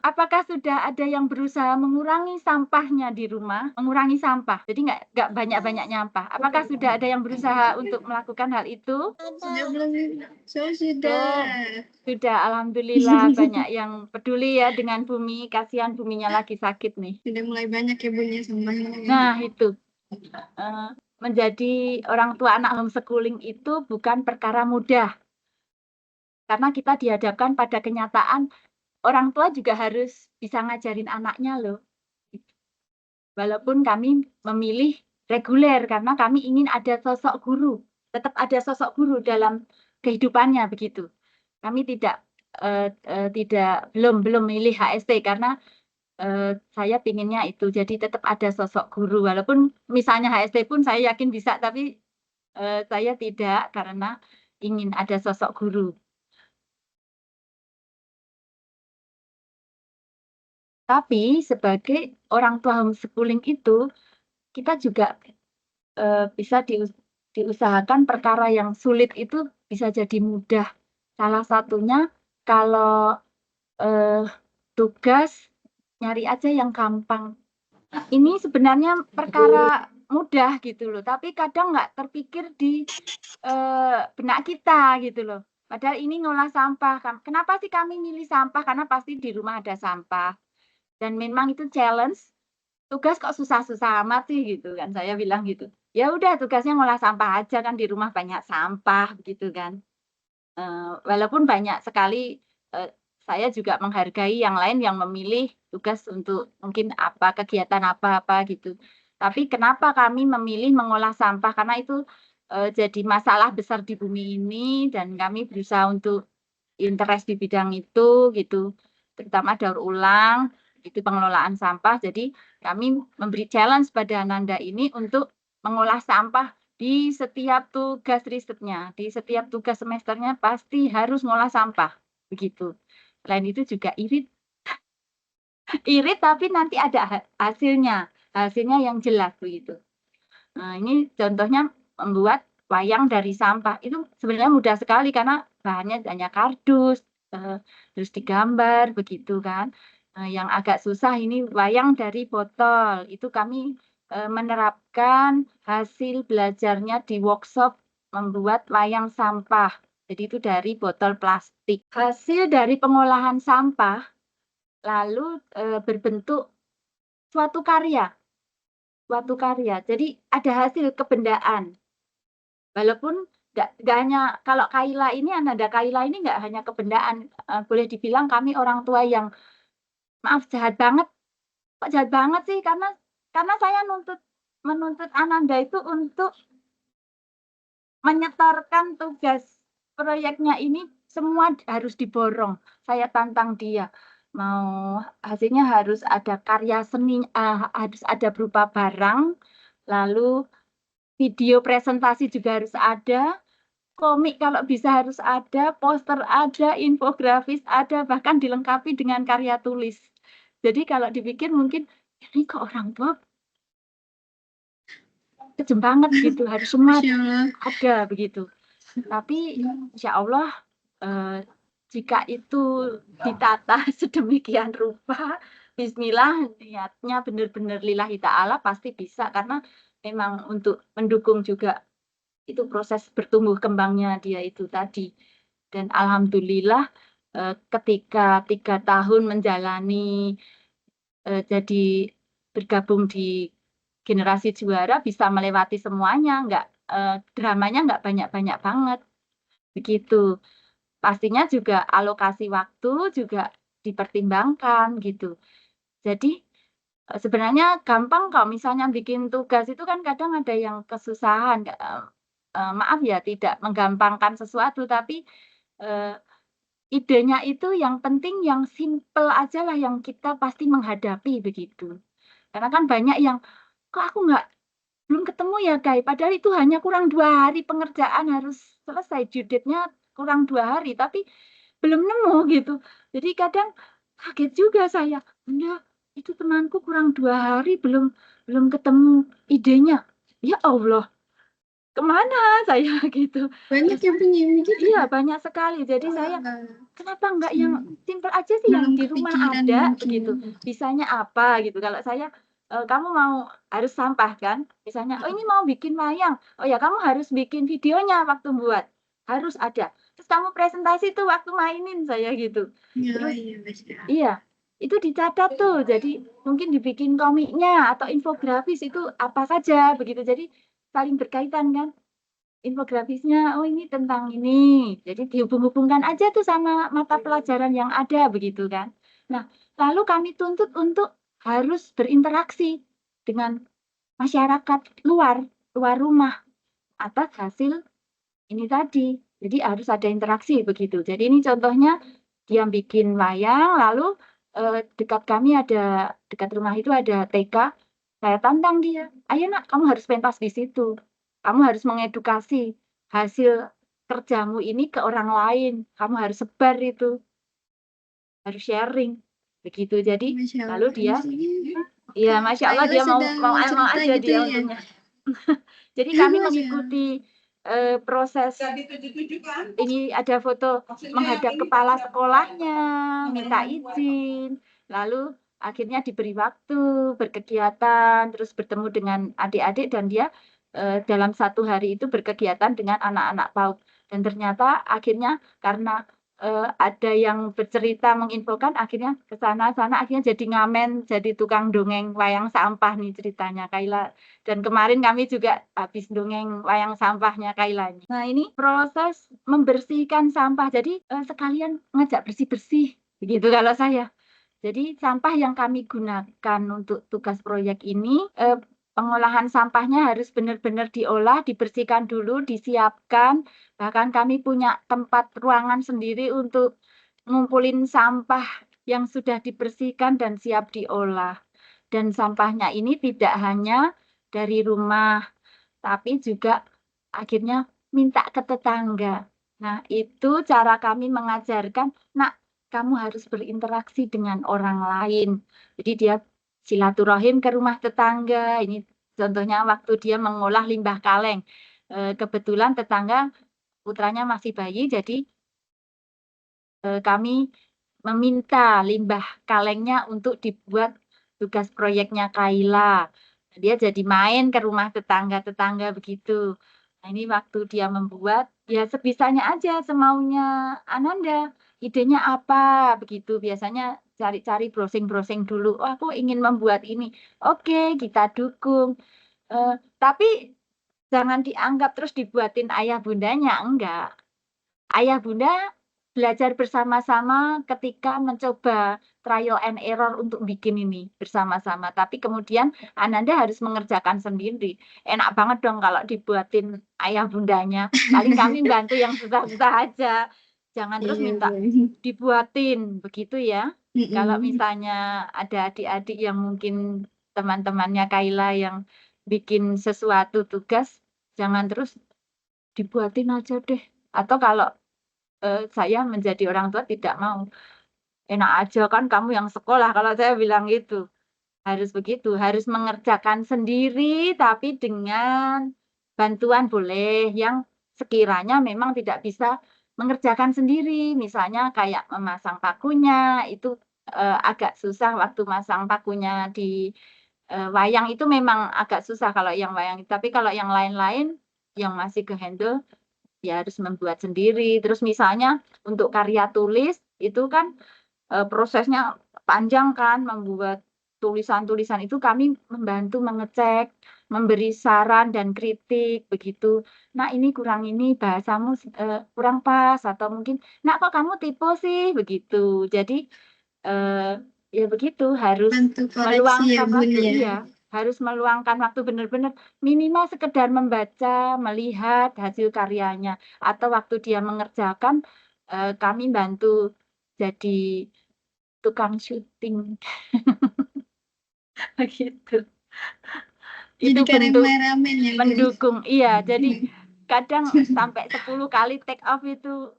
Apakah sudah ada yang berusaha mengurangi sampahnya di rumah? Mengurangi sampah, jadi nggak banyak-banyak nyampah. Apakah sudah ada yang berusaha untuk melakukan hal itu?
Sudah belum? Saya sudah.
Sudah, alhamdulillah banyak yang peduli ya dengan bumi. Kasihan buminya lagi sakit nih.
Sudah mulai banyak ya Bunya sampahnya.
Nah itu. Menjadi orang tua anak homeschooling itu bukan perkara mudah. Karena kita dihadapkan pada kenyataan orang tua juga harus bisa ngajarin anaknya loh. Walaupun kami memilih reguler karena kami ingin ada sosok guru, tetap ada sosok guru dalam kehidupannya begitu. Kami belum milih HST karena saya pinginnya itu jadi tetap ada sosok guru walaupun misalnya HST pun saya yakin bisa tapi saya tidak karena ingin ada sosok guru. Tapi sebagai orang tua homeschooling itu, kita juga bisa diusahakan perkara yang sulit itu bisa jadi mudah. Salah satunya kalau tugas nyari aja yang gampang. Ini sebenarnya perkara mudah gitu loh, tapi kadang nggak terpikir di benak kita gitu loh. Padahal ini ngolah sampah. Kenapa sih kami milih sampah? Karena pasti di rumah ada sampah. Dan memang itu challenge, tugas kok susah-susah amat sih gitu kan, saya bilang gitu. Ya udah tugasnya ngolah sampah aja kan di rumah banyak sampah gitu kan. Walaupun banyak sekali saya juga menghargai yang lain yang memilih tugas untuk mungkin apa kegiatan apa-apa gitu. Tapi kenapa kami memilih mengolah sampah? Karena itu jadi masalah besar di bumi ini dan kami berusaha untuk interest di bidang itu gitu, terutama daur ulang itu pengelolaan sampah. Jadi kami memberi challenge pada Ananda ini untuk mengolah sampah di setiap tugas risetnya, di setiap tugas semesternya pasti harus ngolah sampah, begitu. Selain itu juga irit irit tapi nanti ada hasilnya yang jelas begitu. Nah, ini contohnya membuat wayang dari sampah. Itu sebenarnya mudah sekali karena bahannya hanya kardus, terus digambar begitu kan. Yang agak susah ini wayang dari botol. Itu kami menerapkan hasil belajarnya di workshop membuat wayang sampah. Jadi itu dari botol plastik. Hasil dari pengolahan sampah lalu berbentuk suatu karya. Jadi ada hasil kebendaan. Walaupun nggak hanya kalau Kaila ini, Ananda Kaila ini nggak hanya kebendaan, boleh dibilang kami orang tua yang maaf jahat banget. Kok jahat banget sih? Karena saya menuntut Ananda itu untuk menyetorkan tugas proyeknya ini semua harus diborong. Saya tantang dia. Mau hasilnya harus ada karya seni, harus ada berupa barang, lalu video presentasi juga harus ada, komik kalau bisa harus ada, poster ada, infografis ada, bahkan dilengkapi dengan karya tulis. Jadi kalau dipikir mungkin ini kok orang tua kejem banget gitu, harus semua
Masya Allah.
ada begitu. Tapi insya Allah jika itu ditata sedemikian rupa, bismillah niatnya benar-benar lillahi ta'ala pasti bisa karena memang untuk mendukung juga itu proses bertumbuh kembangnya dia itu tadi. Dan alhamdulillah ketika 3 tahun menjalani jadi bergabung di generasi juara bisa melewati semuanya, dramanya nggak banyak-banyak banget, begitu. Pastinya juga alokasi waktu juga dipertimbangkan gitu. Jadi sebenarnya gampang kalau misalnya bikin tugas itu kan kadang ada yang kesusahan, maaf ya tidak menggampangkan sesuatu tapi idenya itu yang penting yang simple aja lah yang kita pasti menghadapi begitu. Karena kan banyak yang, "Kok aku belum ketemu ya, Kak, padahal itu hanya kurang 2 hari pengerjaan harus selesai, due date-nya kurang 2 hari, tapi belum nemu gitu. Jadi kadang kaget juga saya, "Bunda, itu temanku kurang 2 hari belum ketemu idenya." Ya Allah, kemana saya gitu.
Banyak
Terus
yang punya begitu.
iya, banyak sekali. Jadi saya, kenapa enggak yang simpel aja sih yang
Belum
di rumah
kepikiran
ada
mungkin.
begitu. Bisanya apa gitu. Kalau saya, kamu mau harus sampah kan, misalnya, "Oh ini mau bikin wayang." "Oh ya kamu harus bikin videonya waktu buat, harus ada. Terus kamu presentasi tuh waktu mainin," saya gitu.
Ya,
Terus
iya, Masya Allah.
iya, itu dicatat tuh. Jadi mungkin dibikin komiknya atau infografis itu apa saja begitu. Jadi saling berkaitan kan. Infografisnya, oh ini tentang ini. Jadi dihubung-hubungkan aja tuh sama mata pelajaran yang ada begitu kan. Nah, lalu kami tuntut untuk harus berinteraksi dengan masyarakat luar rumah atas hasil ini tadi. Jadi harus ada interaksi begitu. Jadi ini contohnya dia bikin wayang, lalu dekat rumah itu ada TK. Saya tantang dia, "Ayo nak, kamu harus pentas di situ. Kamu harus mengedukasi hasil kerjamu ini ke orang lain. Kamu harus sebar itu, harus sharing." Begitu. Jadi
Masya
lalu
Allah.
dia,
Ini
ya Masya Allah
Kaila
dia mau
sedang
mau mau
cerita
aja
gitu
dia
ya.
untungnya. Jadi kami
Masya Allah.
mengikuti proses ini ada foto menghadap kepala sekolahnya, minta izin, lalu akhirnya diberi waktu, berkegiatan, terus bertemu dengan adik-adik dan dia dalam 1 hari itu berkegiatan dengan anak-anak PAUD. Dan ternyata akhirnya karena ada yang bercerita menginfokan, akhirnya ke sana-sana, akhirnya jadi ngamen, jadi tukang dongeng wayang sampah nih ceritanya Kaila. Dan kemarin kami juga habis dongeng wayang sampahnya Kaila ini. Nah ini proses membersihkan sampah, jadi sekalian ngajak bersih-bersih, begitu kalau saya. Jadi sampah yang kami gunakan untuk tugas proyek ini, pengolahan sampahnya harus benar-benar diolah, dibersihkan dulu, disiapkan, bahkan kami punya tempat ruangan sendiri untuk ngumpulin sampah yang sudah dibersihkan dan siap diolah. Dan sampahnya ini tidak hanya dari rumah, tapi juga akhirnya minta ke tetangga. Nah, itu cara kami mengajarkan, nak, kamu harus berinteraksi dengan orang lain. Jadi dia silaturahim ke rumah tetangga. Ini contohnya waktu dia mengolah limbah kaleng. Kebetulan tetangga putranya masih bayi, jadi kami meminta limbah kalengnya untuk dibuat tugas proyeknya Kaila. Dia jadi main ke rumah tetangga-tetangga begitu. Nah, ini waktu dia membuat, ya sebisanya aja, semaunya Ananda. Idenya apa begitu. Biasanya cari-cari browsing-browsing dulu. Oh, aku ingin membuat ini. Oke, kita dukung. Tapi jangan dianggap terus dibuatin ayah bundanya. Enggak. Ayah bunda belajar bersama-sama ketika mencoba trial and error untuk bikin ini bersama-sama. Tapi kemudian Ananda harus mengerjakan sendiri. Enak banget dong kalau dibuatin ayah bundanya. Paling kami bantu yang susah-susah aja. Jangan terus
Iya,
minta
Bu.
dibuatin, begitu ya. Kalau
Mm-mm.
misalnya ada adik-adik yang mungkin teman-temannya Kaila yang bikin sesuatu tugas, jangan terus dibuatin aja deh. Atau kalau saya menjadi orang tua tidak mau. Enak aja kan kamu yang sekolah, kalau saya bilang gitu. Harus begitu, harus mengerjakan sendiri tapi dengan bantuan boleh yang sekiranya memang tidak bisa mengerjakan sendiri. Misalnya kayak memasang pakunya, itu agak susah waktu masang pakunya di wayang itu memang agak susah kalau yang wayang. Tapi kalau yang lain-lain yang masih ke handle ya harus membuat sendiri. Terus misalnya untuk karya tulis itu kan prosesnya panjang kan, membuat tulisan-tulisan itu kami membantu mengecek, memberi saran dan kritik begitu. Nah, ini kurang ini bahasamu kurang pas atau mungkin, "Nak, kok kamu tipe sih?" begitu. Jadi ya begitu harus
Bantu koreksi ya,
meluangkan
Bun
waktu,
ya.
iya, harus meluangkan waktu benar-benar minimal sekedar membaca, melihat hasil karyanya atau waktu dia mengerjakan kami bantu jadi tukang syuting begitu.
Jadi
Itu bentuk
kameramen ya, Bun.
mendukung. Iya, jadi kadang sampai 10 kali take off itu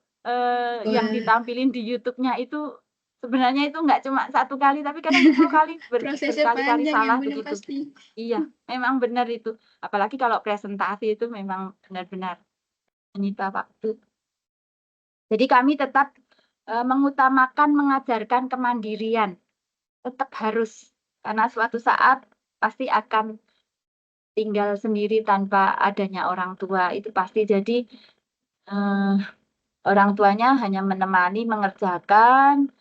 yang
Wah,
ditampilin di YouTube-nya itu sebenarnya itu nggak cuma 1 kali, tapi kadang 10 kali
prosesnya
berkali-kali
panjang ya,
salah
Bun, ya
begitu.
pasti.
Iya, memang benar itu. Apalagi kalau presentasi itu memang benar-benar menyita waktu. Jadi kami tetap mengutamakan mengajarkan kemandirian. Tetap harus, karena suatu saat pasti akan tinggal sendiri tanpa adanya orang tua, itu pasti. Jadi orang tuanya hanya menemani, mengerjakan,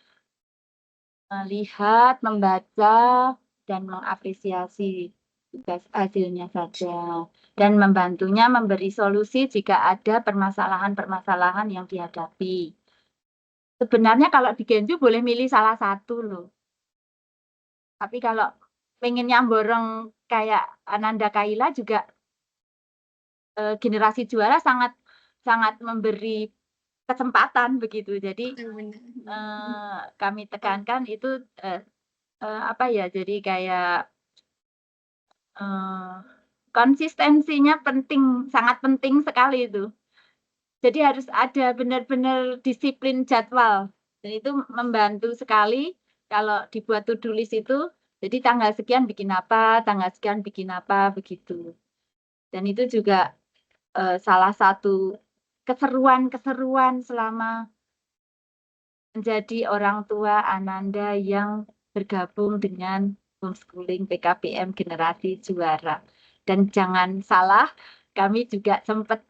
melihat, membaca, dan mengapresiasi tugas hasilnya saja. Dan membantunya memberi solusi jika ada permasalahan-permasalahan yang dihadapi. Sebenarnya kalau di Genju boleh milih salah satu loh. Tapi kalau pengen nyamborong kayak Ananda Kaila juga generasi juara sangat sangat memberi kesempatan begitu. Jadi
Yang benar.
kami tekankan itu apa ya? Jadi kayak konsistensinya penting, sangat penting sekali itu. Jadi harus ada benar-benar disiplin jadwal. Dan itu membantu sekali kalau dibuat to-do list itu. Jadi tanggal sekian bikin apa, tanggal sekian bikin apa, begitu. Dan itu juga salah satu keseruan-keseruan selama menjadi orang tua Ananda yang bergabung dengan homeschooling PKBM Generasi Juara. Dan jangan salah, kami juga sempat,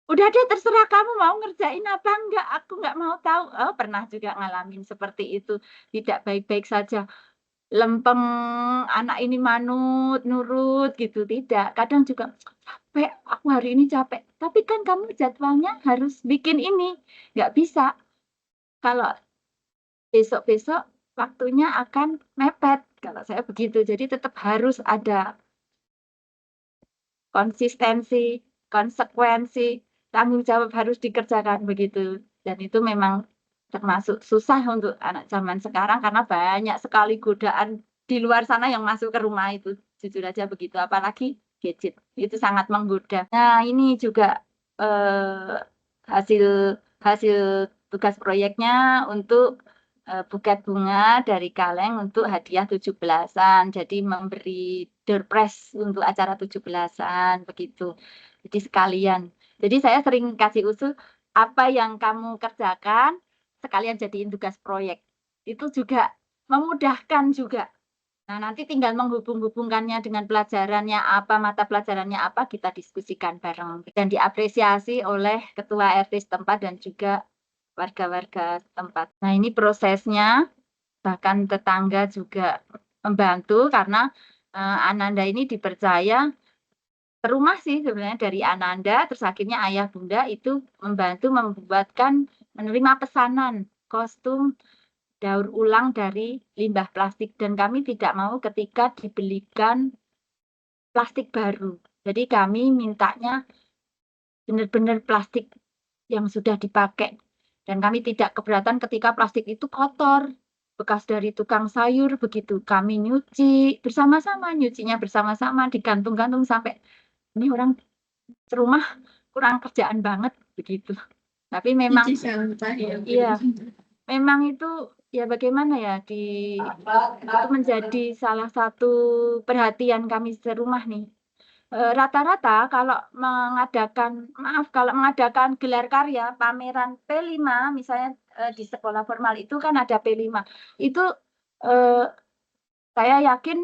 udah deh terserah kamu mau ngerjain apa enggak, aku enggak mau tahu. Oh, pernah juga ngalamin seperti itu, tidak baik-baik saja. Lempeng, anak ini manut, nurut gitu, tidak. Kadang juga, capek, aku hari ini capek. Tapi kan kamu jadwalnya harus bikin ini. Nggak bisa. Kalau besok-besok waktunya akan mepet. Kalau saya begitu. Jadi tetap harus ada konsistensi, konsekuensi, tanggung jawab harus dikerjakan begitu. Dan itu memang termasuk susah untuk anak zaman sekarang karena banyak sekali godaan di luar sana yang masuk ke rumah itu. Jujur aja begitu. Apalagi gadget. Itu sangat menggoda. Nah, ini juga hasil tugas proyeknya untuk buket bunga dari kaleng untuk hadiah 17-an. Jadi memberi door prize untuk acara 17-an begitu. Jadi sekalian. Jadi saya sering kasih usul apa yang kamu kerjakan sekalian jadiin tugas proyek. Itu juga memudahkan juga. Nah, nanti tinggal menghubung-hubungkannya dengan pelajarannya apa, mata pelajarannya apa, kita diskusikan bareng. Dan diapresiasi oleh ketua RT setempat dan juga warga-warga setempat. Nah, ini prosesnya, bahkan tetangga juga membantu karena Ananda ini dipercaya rumah sih sebenarnya dari Ananda, terus akhirnya ayah bunda itu membantu menerima pesanan kostum daur ulang dari limbah plastik, dan kami tidak mau ketika dibelikan plastik baru. Jadi kami mintanya benar-benar plastik yang sudah dipakai, dan kami tidak keberatan ketika plastik itu kotor, bekas dari tukang sayur begitu. Kami nyuci bersama-sama, nyucinya bersama-sama, digantung-gantung sampai ini orang serumah kurang kerjaan banget begitu. Tapi memang iya, memang itu ya bagaimana ya itu menjadi salah satu perhatian kami serumah nih. Rata-rata kalau mengadakan gelar karya pameran P5 misalnya di sekolah formal itu kan ada P5. Itu saya yakin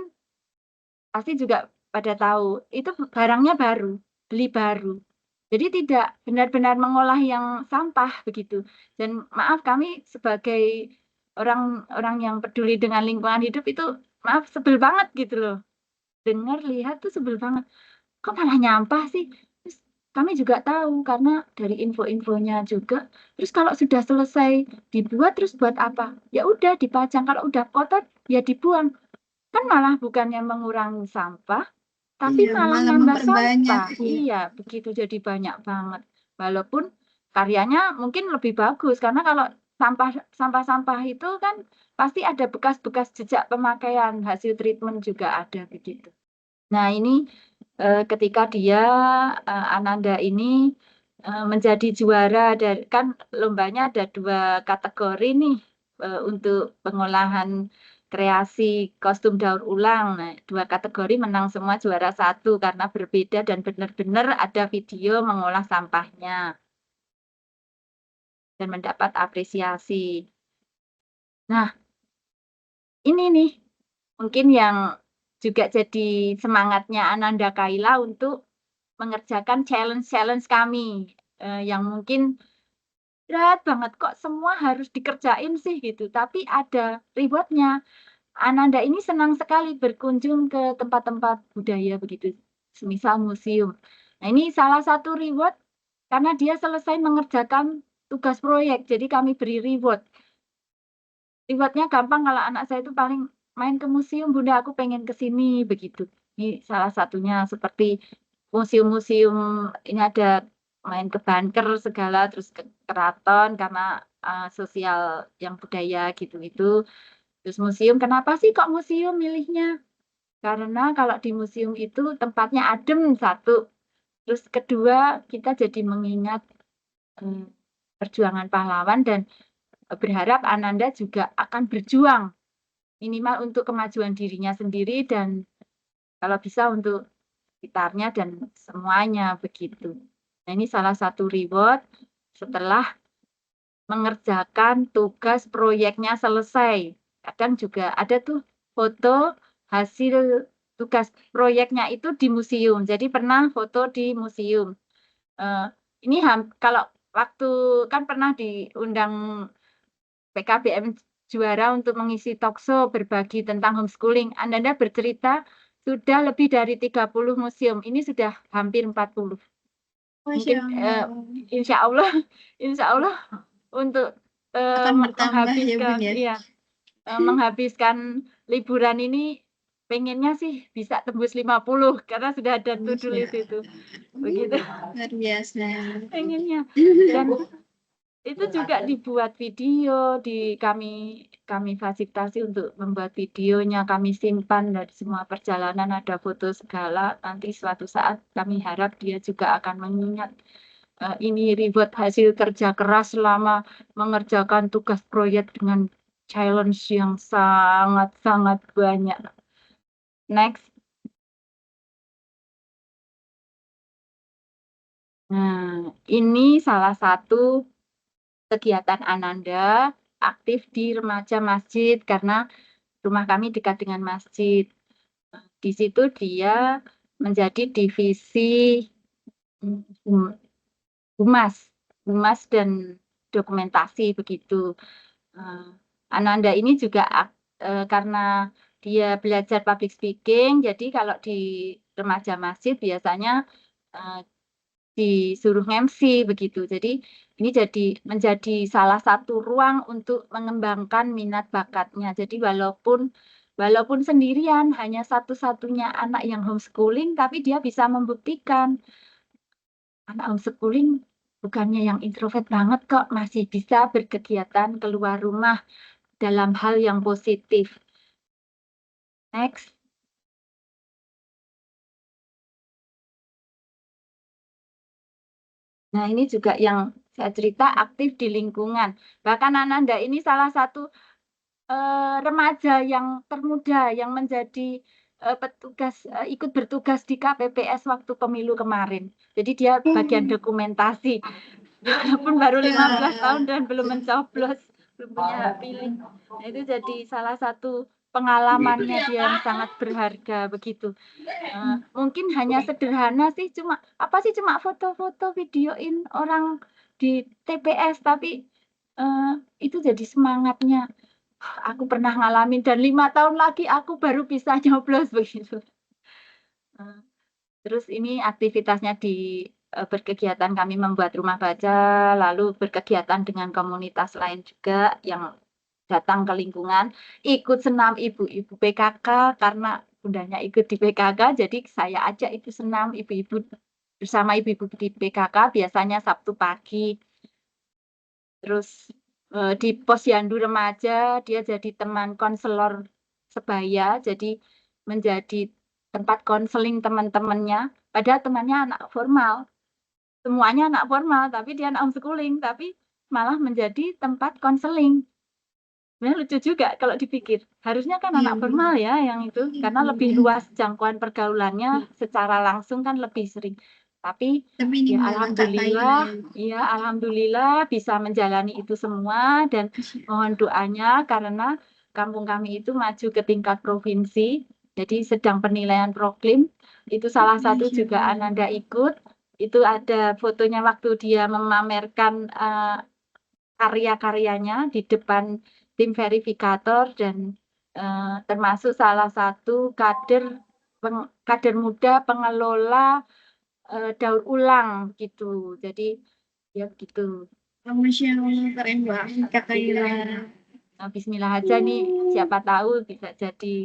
pasti juga pada tahu itu barangnya baru, beli baru. Jadi tidak benar-benar mengolah yang sampah begitu. Dan maaf kami sebagai orang yang peduli dengan lingkungan hidup itu maaf sebel banget gitu loh. Dengar lihat tuh sebel banget. Kok malah nyampah sih? Terus kami juga tahu karena dari info-infonya juga. Terus kalau sudah selesai dibuat terus buat apa? Ya udah dipajang. Kalau udah kotor ya dibuang. Kan malah bukannya mengurangi sampah, tapi malah nambah sampah. Iya, begitu jadi banyak banget. Walaupun karyanya mungkin lebih bagus karena kalau sampah-sampah itu kan pasti ada bekas-bekas jejak pemakaian, hasil treatment juga ada begitu. Nah, ini ketika dia Ananda ini menjadi juara dari kan lombanya ada 2 kategori nih untuk pengolahan kreasi kostum daur ulang. Nah, 2 kategori menang semua juara 1 karena berbeda dan benar-benar ada video mengolah sampahnya dan mendapat apresiasi. Nah, ini nih mungkin yang juga jadi semangatnya Ananda Kaila untuk mengerjakan challenge-challenge kami yang mungkin berat banget kok semua harus dikerjain sih gitu, tapi ada reward-nya. Ananda ini senang sekali berkunjung ke tempat-tempat budaya begitu, semisal museum. Nah, ini salah satu reward karena dia selesai mengerjakan tugas proyek, jadi kami beri reward. Reward-nya gampang kalau anak saya itu paling main ke museum, Bunda aku pengen ke sini begitu. Ini salah satunya seperti museum-museum ini ada main ke Banker segala, terus ke keraton karena sosial yang budaya gitu-gitu. Terus museum, kenapa sih kok museum milihnya? Karena kalau di museum itu tempatnya adem satu, terus kedua kita jadi mengingat perjuangan pahlawan dan berharap Ananda juga akan berjuang minimal untuk kemajuan dirinya sendiri dan kalau bisa untuk sekitarnya dan semuanya begitu. Nah, ini salah satu reward setelah mengerjakan tugas proyeknya selesai. Kadang juga ada tuh foto hasil tugas proyeknya itu di museum. Jadi pernah foto di museum. Ini kalau waktu kan pernah diundang PKBM juara untuk mengisi talkshow berbagi tentang homeschooling. Ananda bercerita sudah lebih dari 30 museum. Ini sudah hampir 40. Mungkin insya Allah untuk menghabiskan liburan ini pengennya sih bisa tembus 50 karena sudah ada to-do list itu. Begitu.
Luar biasa.
Pengennya. Dan Itu juga dibuat video, kami fasilitasi untuk membuat videonya, kami simpan dari semua perjalanan, ada foto segala. Nanti suatu saat kami harap dia juga akan mengingat ini reward hasil kerja keras selama mengerjakan tugas proyek dengan challenge yang sangat-sangat banyak. Next. Nah, ini salah satu kegiatan Ananda aktif di remaja masjid karena rumah kami dekat dengan masjid. Di situ dia menjadi divisi humas dan dokumentasi begitu. Ananda ini juga karena dia belajar public speaking, jadi kalau di remaja masjid biasanya disuruh MC begitu. Jadi ini menjadi salah satu ruang untuk mengembangkan minat bakatnya. Jadi walaupun sendirian, hanya satu-satunya anak yang homeschooling, tapi dia bisa membuktikan anak homeschooling bukannya yang introvert banget kok, masih bisa berkegiatan keluar rumah dalam hal yang positif. Next. Nah, ini juga yang saya cerita aktif di lingkungan. Bahkan Ananda ini salah satu remaja yang termuda yang menjadi ikut bertugas di KPPS waktu pemilu kemarin. Jadi dia bagian dokumentasi. Walaupun baru 15 tahun dan belum mencoblos, belum punya hak pilih. Nah, itu jadi salah satu pengalamannya dia yang sangat berharga begitu. Mungkin hanya sederhana sih, cuma foto-foto videoin orang di TPS, tapi itu jadi semangatnya. Aku pernah ngalamin dan 5 tahun lagi aku baru bisa nyoblos begitu. Terus ini aktivitasnya berkegiatan kami membuat rumah baca, lalu berkegiatan dengan komunitas lain juga yang datang ke lingkungan, ikut senam ibu-ibu PKK karena bundanya ikut di PKK, jadi saya ajak itu senam ibu-ibu bersama ibu-ibu di PKK biasanya Sabtu pagi. Terus di posyandu remaja dia jadi teman konselor sebaya, jadi menjadi tempat konseling teman-temannya. Padahal temannya anak formal, semuanya anak formal, tapi dia anak homeschooling, tapi malah menjadi tempat konseling. Sebenarnya lucu juga kalau dipikir. Harusnya kan anak formal ya yang itu, karena lebih luas jangkauan pergaulannya secara langsung kan lebih sering. Tapi
ini
ya alhamdulillah bisa menjalani itu semua dan mohon doanya karena kampung kami itu maju ke tingkat provinsi. Jadi sedang penilaian proklim. Itu salah satu juga Ananda ikut. Itu ada fotonya waktu dia memamerkan karya-karyanya di depan tim verifikator dan termasuk salah satu kader muda pengelola daur ulang gitu. Jadi ya gitu.
Masya Allah, keren banget Kak Kaila.
Nah, bismillah aja nih, siapa tahu bisa jadi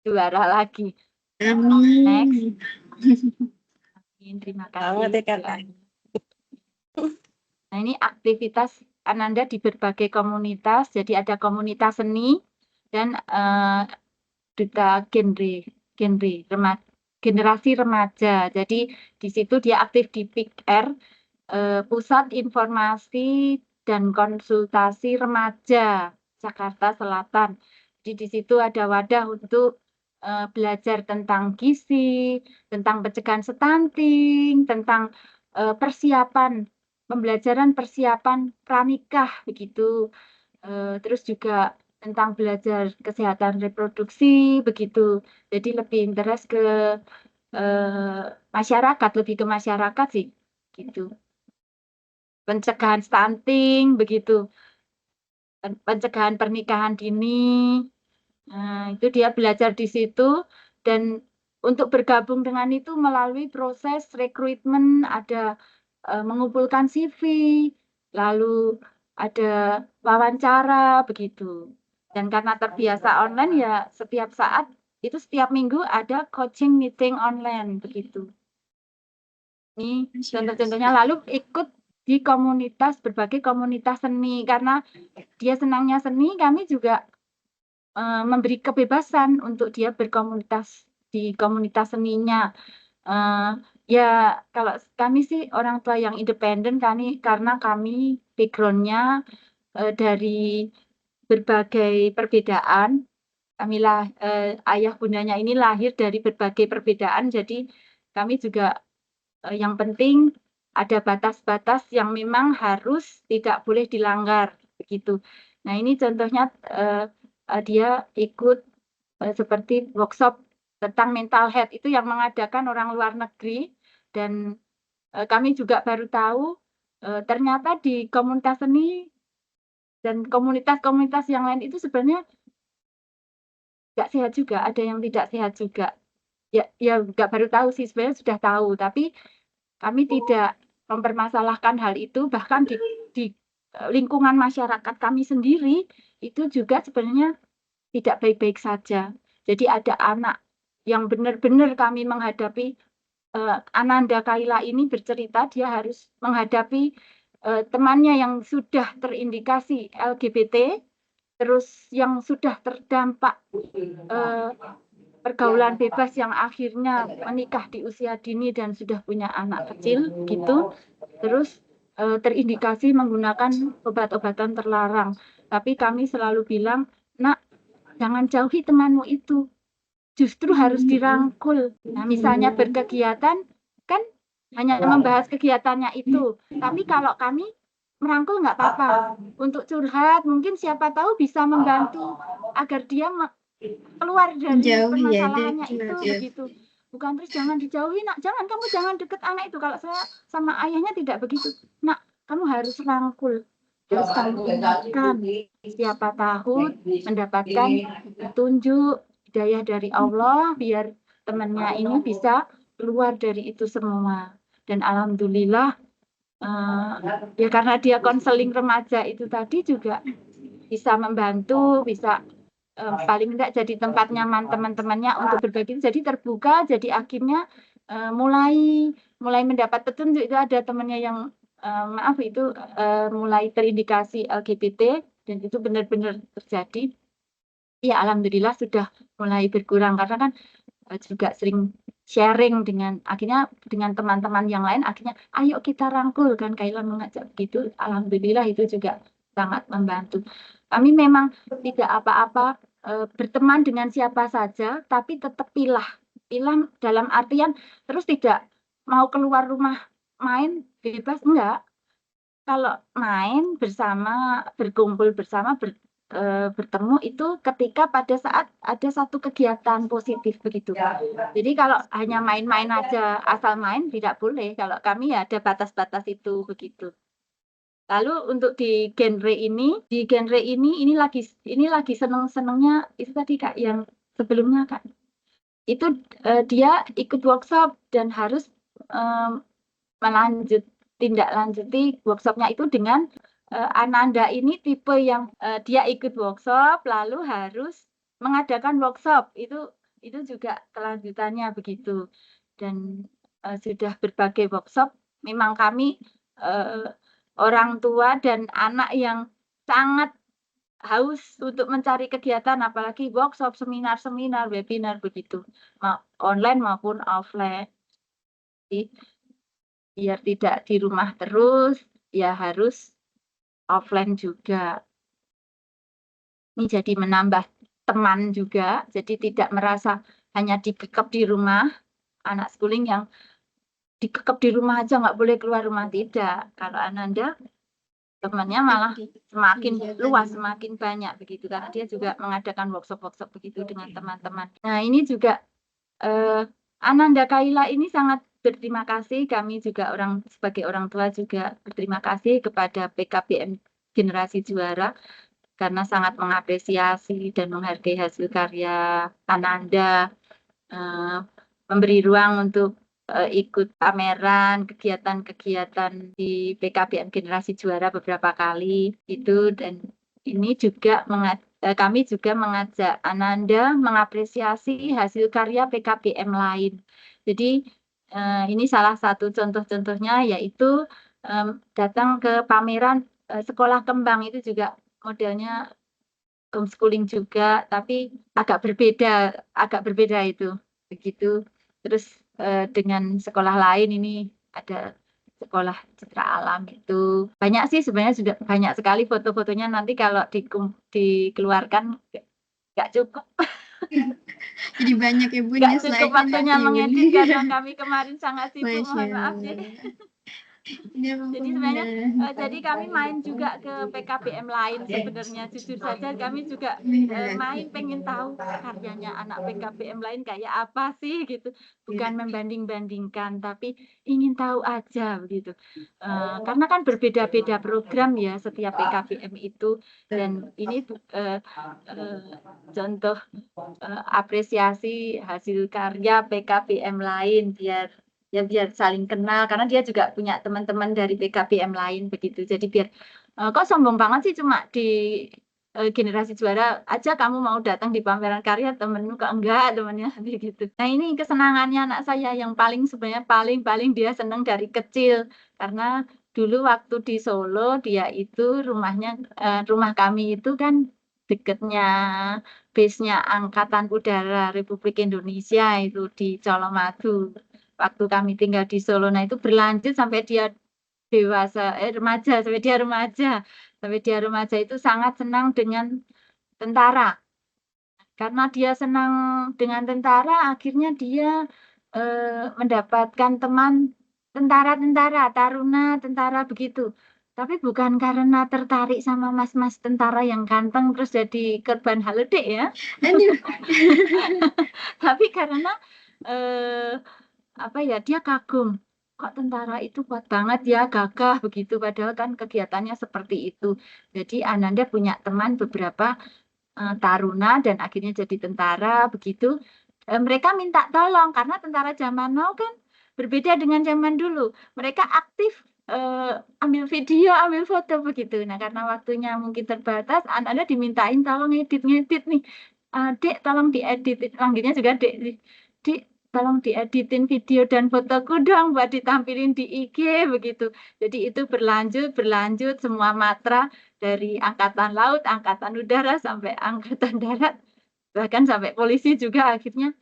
juara lagi.
Amin.
Terima
Banget ya, Kak.
kasih. Nah, ini aktivitas Ananda di berbagai komunitas. Jadi ada komunitas seni dan duta generasi remaja. Jadi di situ dia aktif di PIKR, Pusat Informasi dan Konsultasi Remaja Jakarta Selatan. Jadi di situ ada wadah untuk belajar tentang gizi, tentang pencegahan stunting, tentang pembelajaran persiapan pranikah begitu. Terus juga tentang belajar kesehatan reproduksi begitu. Jadi lebih interest ke masyarakat, lebih ke masyarakat sih gitu. Pencegahan stunting begitu. Pencegahan pernikahan dini. Nah, itu dia belajar di situ dan untuk bergabung dengan itu melalui proses rekrutmen ada mengumpulkan CV, lalu ada wawancara begitu. Dan karena terbiasa online ya setiap saat itu setiap minggu ada coaching meeting online begitu. Ini contoh-contohnya lalu ikut di berbagai komunitas seni. Karena dia senangnya seni, kami juga memberi kebebasan untuk dia berkomunitas di komunitas seninya. Ya kalau kami sih orang tua yang independen, karena kami background-nya dari berbagai perbedaan. Ayah bundanya ini lahir dari berbagai perbedaan, jadi kami juga yang penting ada batas-batas yang memang harus tidak boleh dilanggar begitu. Nah ini contohnya dia ikut seperti workshop tentang mental health itu yang mengadakan orang luar negeri, dan kami juga baru tahu ternyata di komunitas seni dan komunitas-komunitas yang lain itu sebenarnya nggak sehat juga, ada yang tidak sehat juga. Ya nggak baru tahu sih, sebenarnya sudah tahu, tapi kami tidak mempermasalahkan hal itu. Bahkan di lingkungan masyarakat kami sendiri itu juga sebenarnya tidak baik-baik saja. Jadi ada anak yang benar-benar kami menghadapi, Ananda Kaila ini bercerita dia harus menghadapi temannya yang sudah terindikasi LGBT, terus yang sudah terdampak pergaulan bebas yang akhirnya menikah di usia dini dan sudah punya anak kecil gitu, terus terindikasi menggunakan obat-obatan terlarang. Tapi kami selalu bilang, nak, jangan jauhi temanmu itu, justru harus dirangkul. Nah misalnya berkegiatan kan hanya membahas kegiatannya itu, tapi kalau kami merangkul nggak apa-apa, untuk curhat mungkin siapa tahu bisa membantu agar dia keluar dari permasalahannya itu begitu. Bukan terus jangan dijauhi, nak, kamu jangan deket anak itu. Kalau saya sama ayahnya tidak begitu, nak, kamu harus rangkul, terus kamu ingatkan, siapa tahu mendapatkan petunjuk hidayah dari Allah biar temannya ini bisa keluar dari itu semua. Dan alhamdulillah ya karena dia konseling remaja itu tadi juga bisa membantu, bisa paling tidak jadi tempat nyaman teman-temannya untuk berbagi, jadi terbuka. Jadi akhirnya mulai mendapat petunjuk. Itu ada temannya yang mulai terindikasi LGBT, dan itu benar-benar terjadi. Ya alhamdulillah sudah mulai berkurang, karena kan juga sering sharing akhirnya dengan teman-teman yang lain, akhirnya ayo kita rangkul, kan Kaila mengajak begitu. Alhamdulillah itu juga sangat membantu. Kami memang tidak apa-apa berteman dengan siapa saja, tapi tetap pilah dalam artian terus tidak mau keluar rumah main bebas, enggak. Kalau main bersama, berkumpul bersama, bertemu itu ketika pada saat ada satu kegiatan positif begitu. Jadi kalau hanya main-main aja, asal main, tidak boleh. Kalau kami ya ada batas-batas itu begitu. Lalu untuk di genre ini lagi seneng-senengnya itu tadi Kak, yang sebelumnya Kak. Itu dia ikut workshop dan harus tindak lanjuti workshopnya itu dengan Ananda ini tipe yang dia ikut workshop lalu harus mengadakan workshop, itu juga kelanjutannya begitu. Dan sudah berbagai workshop, memang kami orang tua dan anak yang sangat haus untuk mencari kegiatan, apalagi workshop, seminar, webinar begitu, online maupun offline. Jadi, biar tidak di rumah terus, ya harus offline juga. Ini jadi menambah teman juga, jadi tidak merasa hanya dikekep di rumah. Anak schooling yang dikekep di rumah aja, nggak boleh keluar rumah, tidak. Kalau Ananda, temannya malah semakin luas, semakin banyak begitu, karena dia juga mengadakan workshop begitu dengan teman-teman. Nah ini juga Ananda Kaila ini sangat berterima kasih. Kami juga sebagai orang tua juga berterima kasih kepada PKBM Generasi Juara karena sangat mengapresiasi dan menghargai hasil karya Ananda, memberi ruang untuk ikut pameran, kegiatan-kegiatan di PKBM Generasi Juara beberapa kali itu. Dan ini juga kami juga mengajak Ananda mengapresiasi hasil karya PKBM lain. Jadi ini salah satu contoh-contohnya, yaitu datang ke pameran sekolah kembang itu juga modelnya homeschooling juga, tapi agak berbeda itu begitu. Terus dengan sekolah lain ini ada sekolah citra alam itu banyak sih sebenarnya, sudah banyak sekali foto-fotonya, nanti kalau dikeluarkan nggak cukup.
Jadi banyak ya Bun
Nggak
ya
cukup
slide-nya
waktunya
nanti Bun.
mengedit karena kami kemarin sangat sibuk,
Masya
mohon maaf ya.
Allah. Ini emang
Jadi sebenarnya
pemuda.
jadi kami main juga ke PKBM lain sebenarnya, jujur saja kami juga main pengen tahu karyanya anak PKBM lain kayak apa sih gitu, bukan membanding-bandingkan tapi ingin tahu aja begitu. Karena kan berbeda-beda program ya setiap PKBM itu, dan ini contoh apresiasi hasil karya PKBM lain biar saling kenal, karena dia juga punya teman-teman dari PKBM lain begitu. Jadi biar kok sombong banget sih cuma di generasi juara aja kamu mau datang di pameran karya, temenmu kok enggak temennya gitu. Nah ini kesenangannya anak saya yang paling sebenarnya paling dia seneng dari kecil, karena dulu waktu di Solo dia itu rumah kami itu kan deketnya base-nya Angkatan Udara Republik Indonesia itu di Colomadu. Waktu kami tinggal di Solo, nah itu berlanjut sampai dia remaja, sampai dia remaja itu sangat senang dengan tentara. Karena dia senang dengan tentara, akhirnya dia mendapatkan teman tentara-tentara, taruna tentara begitu. Tapi bukan karena tertarik sama mas-mas tentara yang ganteng terus jadi korban halodik ya.
Aduh.
Tapi karena apa ya, dia kagum. Kok tentara itu kuat banget ya, gagah begitu. Padahal kan kegiatannya seperti itu. Jadi Ananda punya teman beberapa taruna dan akhirnya jadi tentara begitu. Mereka minta tolong karena tentara zaman now kan berbeda dengan zaman dulu. Mereka aktif ambil video, ambil foto begitu. Nah karena waktunya mungkin terbatas, Anda dimintain tolong ngedit nih. Dek tolong diedit, panggilnya juga Dek. Dek tolong dieditin video dan fotoku dong buat ditampilin di IG begitu. Jadi itu berlanjut semua matra dari angkatan laut, angkatan udara sampai angkatan darat, bahkan sampai polisi juga akhirnya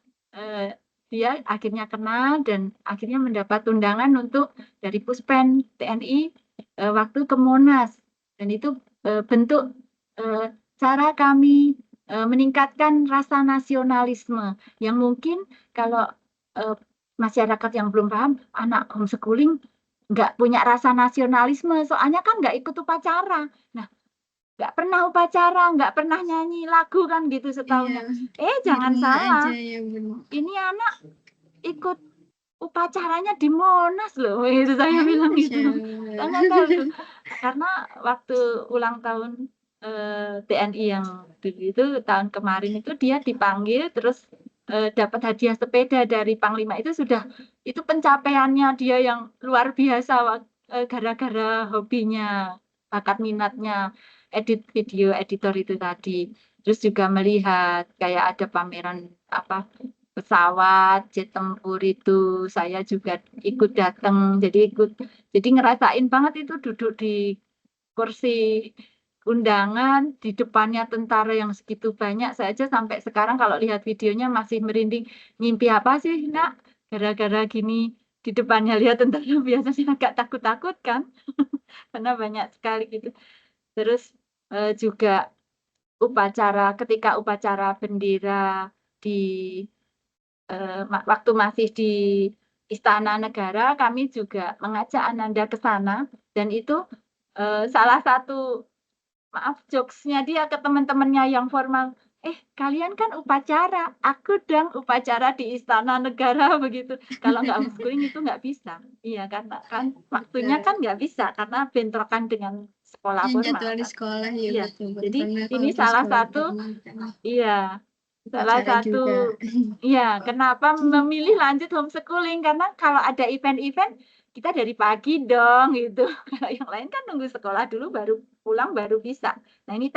dia akhirnya kenal dan akhirnya mendapat undangan untuk dari Puspen TNI waktu ke Monas, dan itu bentuk cara kami meningkatkan rasa nasionalisme yang mungkin kalau masyarakat yang belum paham, anak homeschooling nggak punya rasa nasionalisme, soalnya kan nggak ikut upacara. Nah, nggak pernah upacara, nggak pernah nyanyi lagu kan gitu setahunnya. Jangan salah,
Aja ya Bun.
ini anak ikut upacaranya di Monas loh, itu saya bilang gitu. Sangat tahu tuh. Karena waktu ulang tahun TNI yang dulu itu tahun kemarin itu dia dipanggil terus dapat hadiah sepeda dari Panglima, itu pencapaiannya dia yang luar biasa gara-gara hobinya, bakat minatnya edit video editor itu tadi. Terus juga melihat kayak ada pameran apa pesawat jet tempur itu saya juga ikut datang, jadi ngerasain banget itu duduk di kursi undangan di depannya tentara yang segitu banyak. Saya aja sampai sekarang kalau lihat videonya masih merinding, ngimpi apa sih nak gara-gara gini di depannya lihat tentara, biasanya agak takut-takut kan karena banyak sekali gitu. Terus juga ketika upacara bendera di waktu masih di Istana Negara, kami juga mengajak Ananda ke sana, dan itu salah satu jokesnya dia ke teman-temannya yang formal, kalian kan upacara, aku dong upacara di Istana Negara begitu. Kalau nggak homeschooling itu nggak bisa. Iya, karena kan waktunya kan nggak bisa karena bentrokan dengan sekolah formal.
Jadwal di sekolah ya
Iya.
betul.
Jadi
Karena
ini
kalau di
salah
sekolah
satu,
formal kan
iya, salah
upacara
satu,
juga.
iya, kenapa memilih lanjut homeschooling, karena kalau ada event-event kita dari pagi dong gitu. Kalau yang lain kan nunggu sekolah dulu baru pulang baru bisa. Nah ini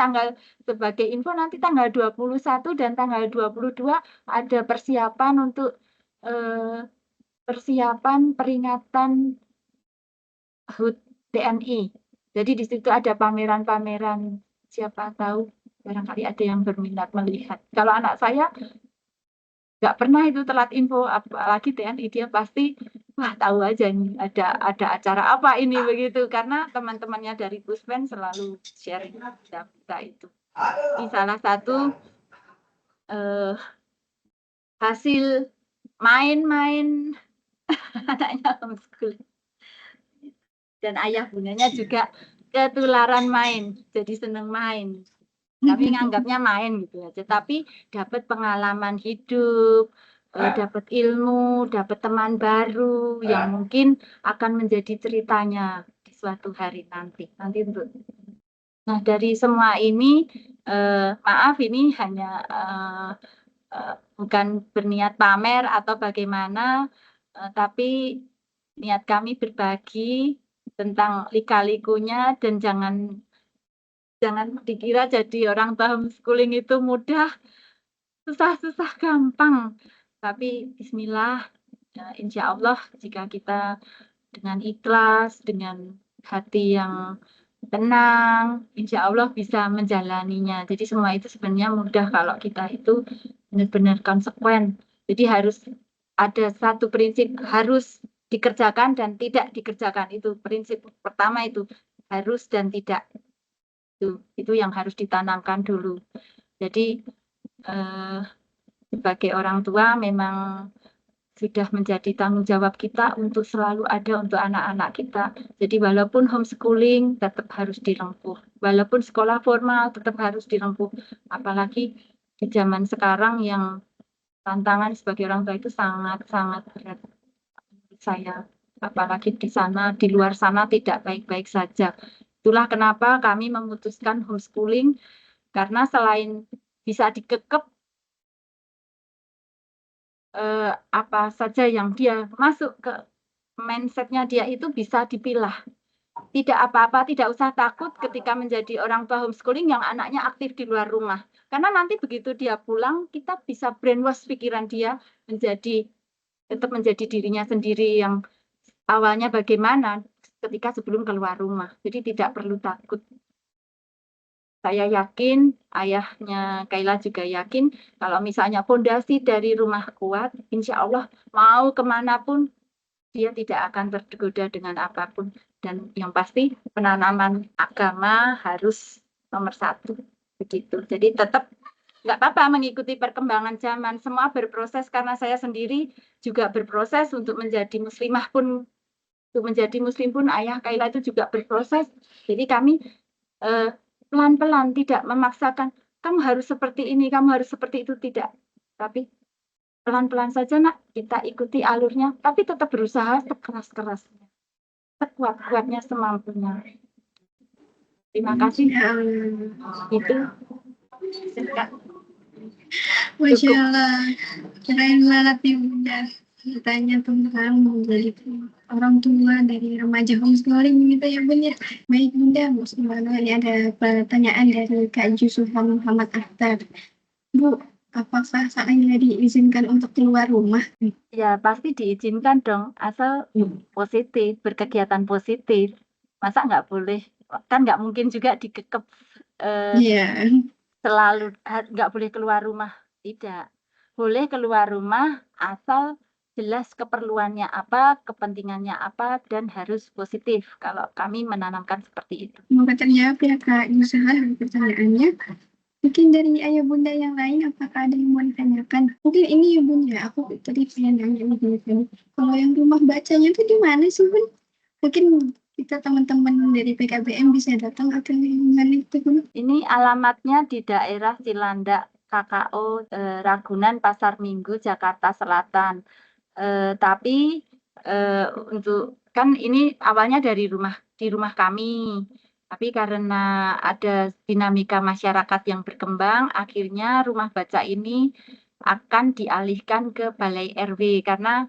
sebagai info, nanti tanggal 21 dan tanggal 22 ada persiapan untuk persiapan peringatan HUT TNI. Jadi di situ ada pameran-pameran, siapa tahu barangkali ada yang berminat melihat. Kalau anak saya nggak pernah itu telat info, apalagi TNI, dia pasti wah tahu aja nih ada acara apa ini begitu, karena teman-temannya dari Puspen selalu sharing berita itu. Di salah satu hasil main-main anaknya homeschooling, dan ayah bundanya juga ketularan main, jadi seneng main. Kami nganggapnya main gitu aja, tapi dapat pengalaman hidup, dapat ilmu, dapat teman baru yang mungkin akan menjadi ceritanya di suatu hari nanti. Nah, dari semua ini, maaf ini hanya bukan berniat pamer atau bagaimana, tapi niat kami berbagi tentang lika-likunya, dan jangan dikira jadi orang tua homeschooling itu mudah, susah-susah gampang. Tapi bismillah, insya Allah jika kita dengan ikhlas, dengan hati yang tenang, insya Allah bisa menjalaninya. Jadi semua itu sebenarnya mudah kalau kita itu benar-benar konsekuen. Jadi harus ada satu prinsip, harus dikerjakan dan tidak dikerjakan. Itu prinsip pertama, itu harus dan tidak. Itu yang harus ditanamkan dulu. Jadi sebagai orang tua memang sudah menjadi tanggung jawab kita untuk selalu ada untuk anak-anak kita. Jadi walaupun homeschooling tetap harus dirempuh, walaupun sekolah formal tetap harus dirempuh. Apalagi di zaman sekarang yang tantangan sebagai orang tua itu sangat-sangat berat menurut saya. Apalagi di sana, di luar sana tidak baik-baik saja. Itulah kenapa kami memutuskan homeschooling, karena selain bisa dikekep apa saja yang dia masuk ke mindsetnya, dia itu bisa dipilah. Tidak apa-apa, tidak usah takut ketika menjadi orang tua homeschooling yang anaknya aktif di luar rumah. Karena nanti begitu dia pulang, kita bisa brainwash pikiran dia tetap menjadi dirinya sendiri yang awalnya bagaimana ketika sebelum keluar rumah. Jadi tidak perlu takut. Saya yakin, ayahnya Kaila juga yakin, kalau misalnya fondasi dari rumah kuat, insya Allah mau kemanapun dia tidak akan tergoda dengan apapun. Dan yang pasti penanaman agama harus nomor 1. Begitu. Jadi tetap nggak apa-apa mengikuti perkembangan zaman. Semua berproses, karena saya sendiri juga berproses untuk menjadi muslimah pun, untuk menjadi muslim pun ayah Kaila itu juga berproses. Jadi kami pelan-pelan, tidak memaksakan, kamu harus seperti ini, kamu harus seperti itu, tidak. Tapi pelan-pelan saja nak, kita ikuti alurnya, tapi tetap berusaha sekeras-kerasnya, sekuat-kuatnya, semampunya. Terima kasih. Itu singkat.
Masya Allah, keren banget nih Bunda. Bertanya tentang menjadi orang tua dari remaja homeschooling gitu ya Bunda. Baik Bunda, ini ada pertanyaan dari Kak Yusufan Muhammad Akhtar. Bu, apakah saatnya diizinkan untuk keluar rumah?
Ya pasti diizinkan dong, asal positif, berkegiatan positif. Masa nggak boleh? Kan nggak mungkin juga dikekep
Iya.
selalu nggak boleh keluar rumah. Tidak. Boleh keluar rumah asal jelas keperluannya apa, kepentingannya apa, dan harus positif. Kalau kami menanamkan seperti itu.
Semoga terjawab ya Kak Yusufan pertanyaannya. Mungkin dari ayah bunda yang lain, apakah ada yang mau ditanyakan? Mungkin ini ya bunda, aku tadi pengen nanya ini. Kalau yang rumah bacanya tuh di mana sih bun? Mungkin kita teman-teman dari PKBM bisa datang atau gimana itu bun?
Ini alamatnya di daerah Cilandak, KKO Ragunan, Pasar Minggu, Jakarta Selatan. Tapi untuk kan ini awalnya di rumah kami. Tapi karena ada dinamika masyarakat yang berkembang, akhirnya rumah baca ini akan dialihkan ke Balai RW, karena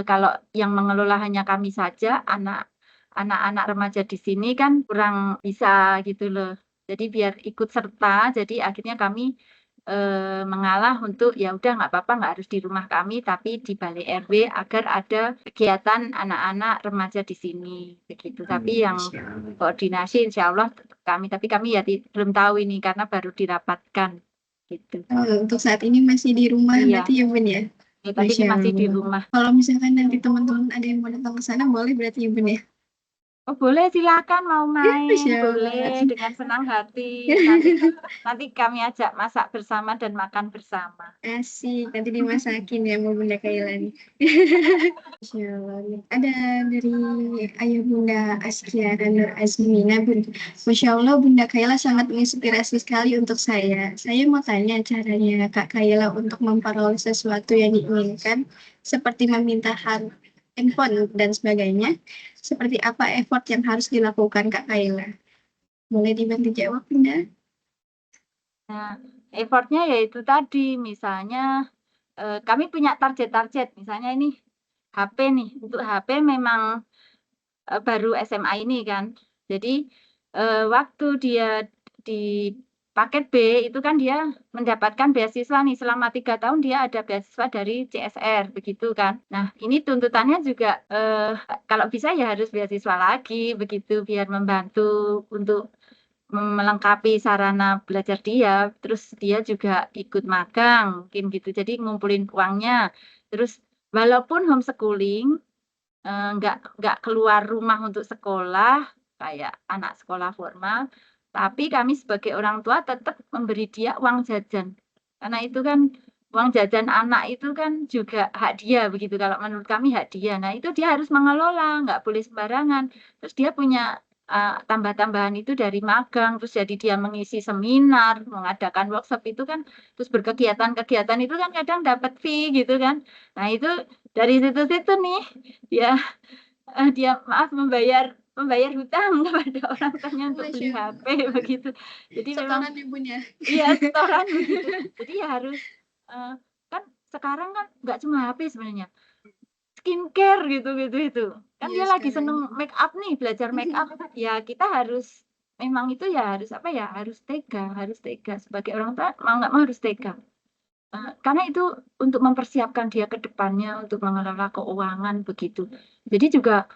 kalau yang mengelola hanya kami saja, anak-anak remaja di sini kan kurang bisa gitu loh. Jadi biar ikut serta, jadi akhirnya kami mengalah untuk ya udah nggak apa-apa, nggak harus di rumah kami, tapi di balai RW agar ada kegiatan anak-anak remaja di sini begitu. Tapi yang koordinasi insya Allah kami, tapi kami ya belum tahu ini karena baru dirapatkan gitu.
Untuk saat ini masih di rumah
Iya.
berarti ya Bun ya?
Ya, tapi ini masih di rumah.
Kalau misalkan nanti teman-teman ada yang mau datang ke sana boleh berarti ya Bun ya?
Oh boleh, silakan mau main,
Masya Allah.
boleh dengan senang hati. Nanti kami ajak masak bersama dan makan bersama.
Asik, nanti dimasakin ya sama Bunda Kaila nih. Masya Allah. Ada dari Ayah Bunda Askia dan Nur Azmina, Bun. Masya Allah, Bunda Kaila sangat menginspirasi sekali untuk saya. Saya mau tanya caranya Kak Kaila untuk memperoleh sesuatu yang diinginkan, seperti meminta handphone dan sebagainya. Seperti apa effort yang harus dilakukan Kak Kaila? Boleh dibantu jawab, Bunda?
Nah, effortnya yaitu tadi, misalnya kami punya target-target, misalnya ini HP nih, untuk HP memang baru SMA ini kan, jadi waktu dia di paket B itu kan dia mendapatkan beasiswa nih, selama 3 tahun dia ada beasiswa dari CSR begitu kan. Nah ini tuntutannya juga kalau bisa ya harus beasiswa lagi begitu, biar membantu untuk melengkapi sarana belajar dia, terus dia juga ikut magang mungkin gitu, jadi ngumpulin uangnya. Terus walaupun homeschooling nggak keluar rumah untuk sekolah kayak anak sekolah formal, tapi kami sebagai orang tua tetap memberi dia uang jajan, karena itu kan uang jajan anak itu kan juga hak dia begitu, kalau menurut kami hak dia. Nah itu dia harus mengelola, nggak boleh sembarangan. Terus dia punya tambah-tambahan itu dari magang, terus jadi dia mengisi seminar, mengadakan workshop itu kan, terus berkegiatan-kegiatan itu kan kadang dapat fee gitu kan. Nah itu dari situ-situ nih dia maaf membayar hutang kepada orang tuanya untuk beli HP begitu. Jadi memang
Setoran ibunya.
iya setoran begitu. Jadi ya harus kan sekarang kan nggak cuma HP sebenarnya, skincare gitu itu kan
Iya,
dia lagi
sekarang.
seneng make up nih, belajar make up ya kita harus memang itu ya harus apa ya, harus tega sebagai orang tua, mau nggak mau harus tega. Karena itu untuk mempersiapkan dia ke depannya untuk mengelola keuangan begitu. Jadi juga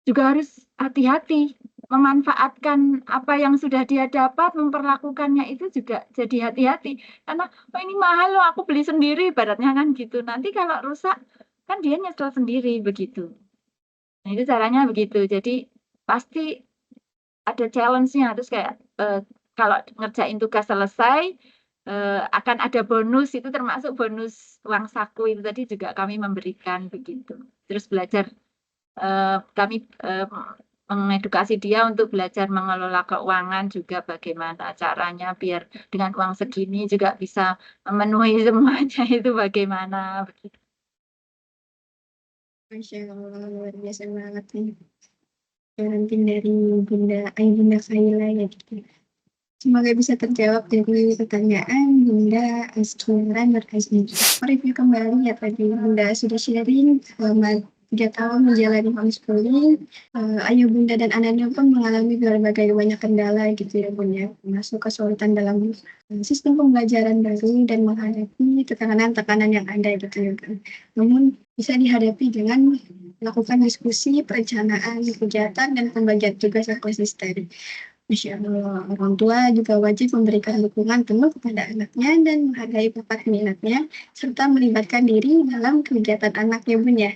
harus hati-hati memanfaatkan apa yang sudah dia dapat, memperlakukannya itu juga jadi hati-hati. Karena oh ini mahal loh, aku beli sendiri, ibaratnya kan gitu. Nanti kalau rusak kan dia nyesel sendiri begitu. Nah itu caranya begitu. Jadi pasti ada challenge-nya, terus kayak kalau ngerjain tugas selesai akan ada bonus, itu termasuk bonus uang saku itu tadi juga kami memberikan begitu. Terus belajar kami mengedukasi dia untuk belajar mengelola keuangan juga, bagaimana caranya biar dengan uang segini juga bisa memenuhi semuanya itu bagaimana begitu.
Masya Allah, luar biasa banget nih. Parenting dari Bunda Kaila ya gitu. Semoga bisa terjawab dari pertanyaan Bunda Askia Nur Azmi. Review kembali ya tadi Bunda sudah sharing selama 3 tahun menjalani homeschooling. Ayah Bunda dan anaknya pun mengalami berbagai banyak kendala gitu ya Bunda, termasuk kesulitan dalam sistem pembelajaran baru dan menghadapi tekanan-tekanan yang ada gitu ya kan. Namun bisa dihadapi dengan melakukan diskusi, perencanaan, kegiatan, dan pembagian tugas yang konsisten. Masya Allah, orang tua juga wajib memberikan dukungan penuh kepada anaknya dan menghargai bakat minatnya, serta melibatkan diri dalam kegiatan anaknya Bun ya.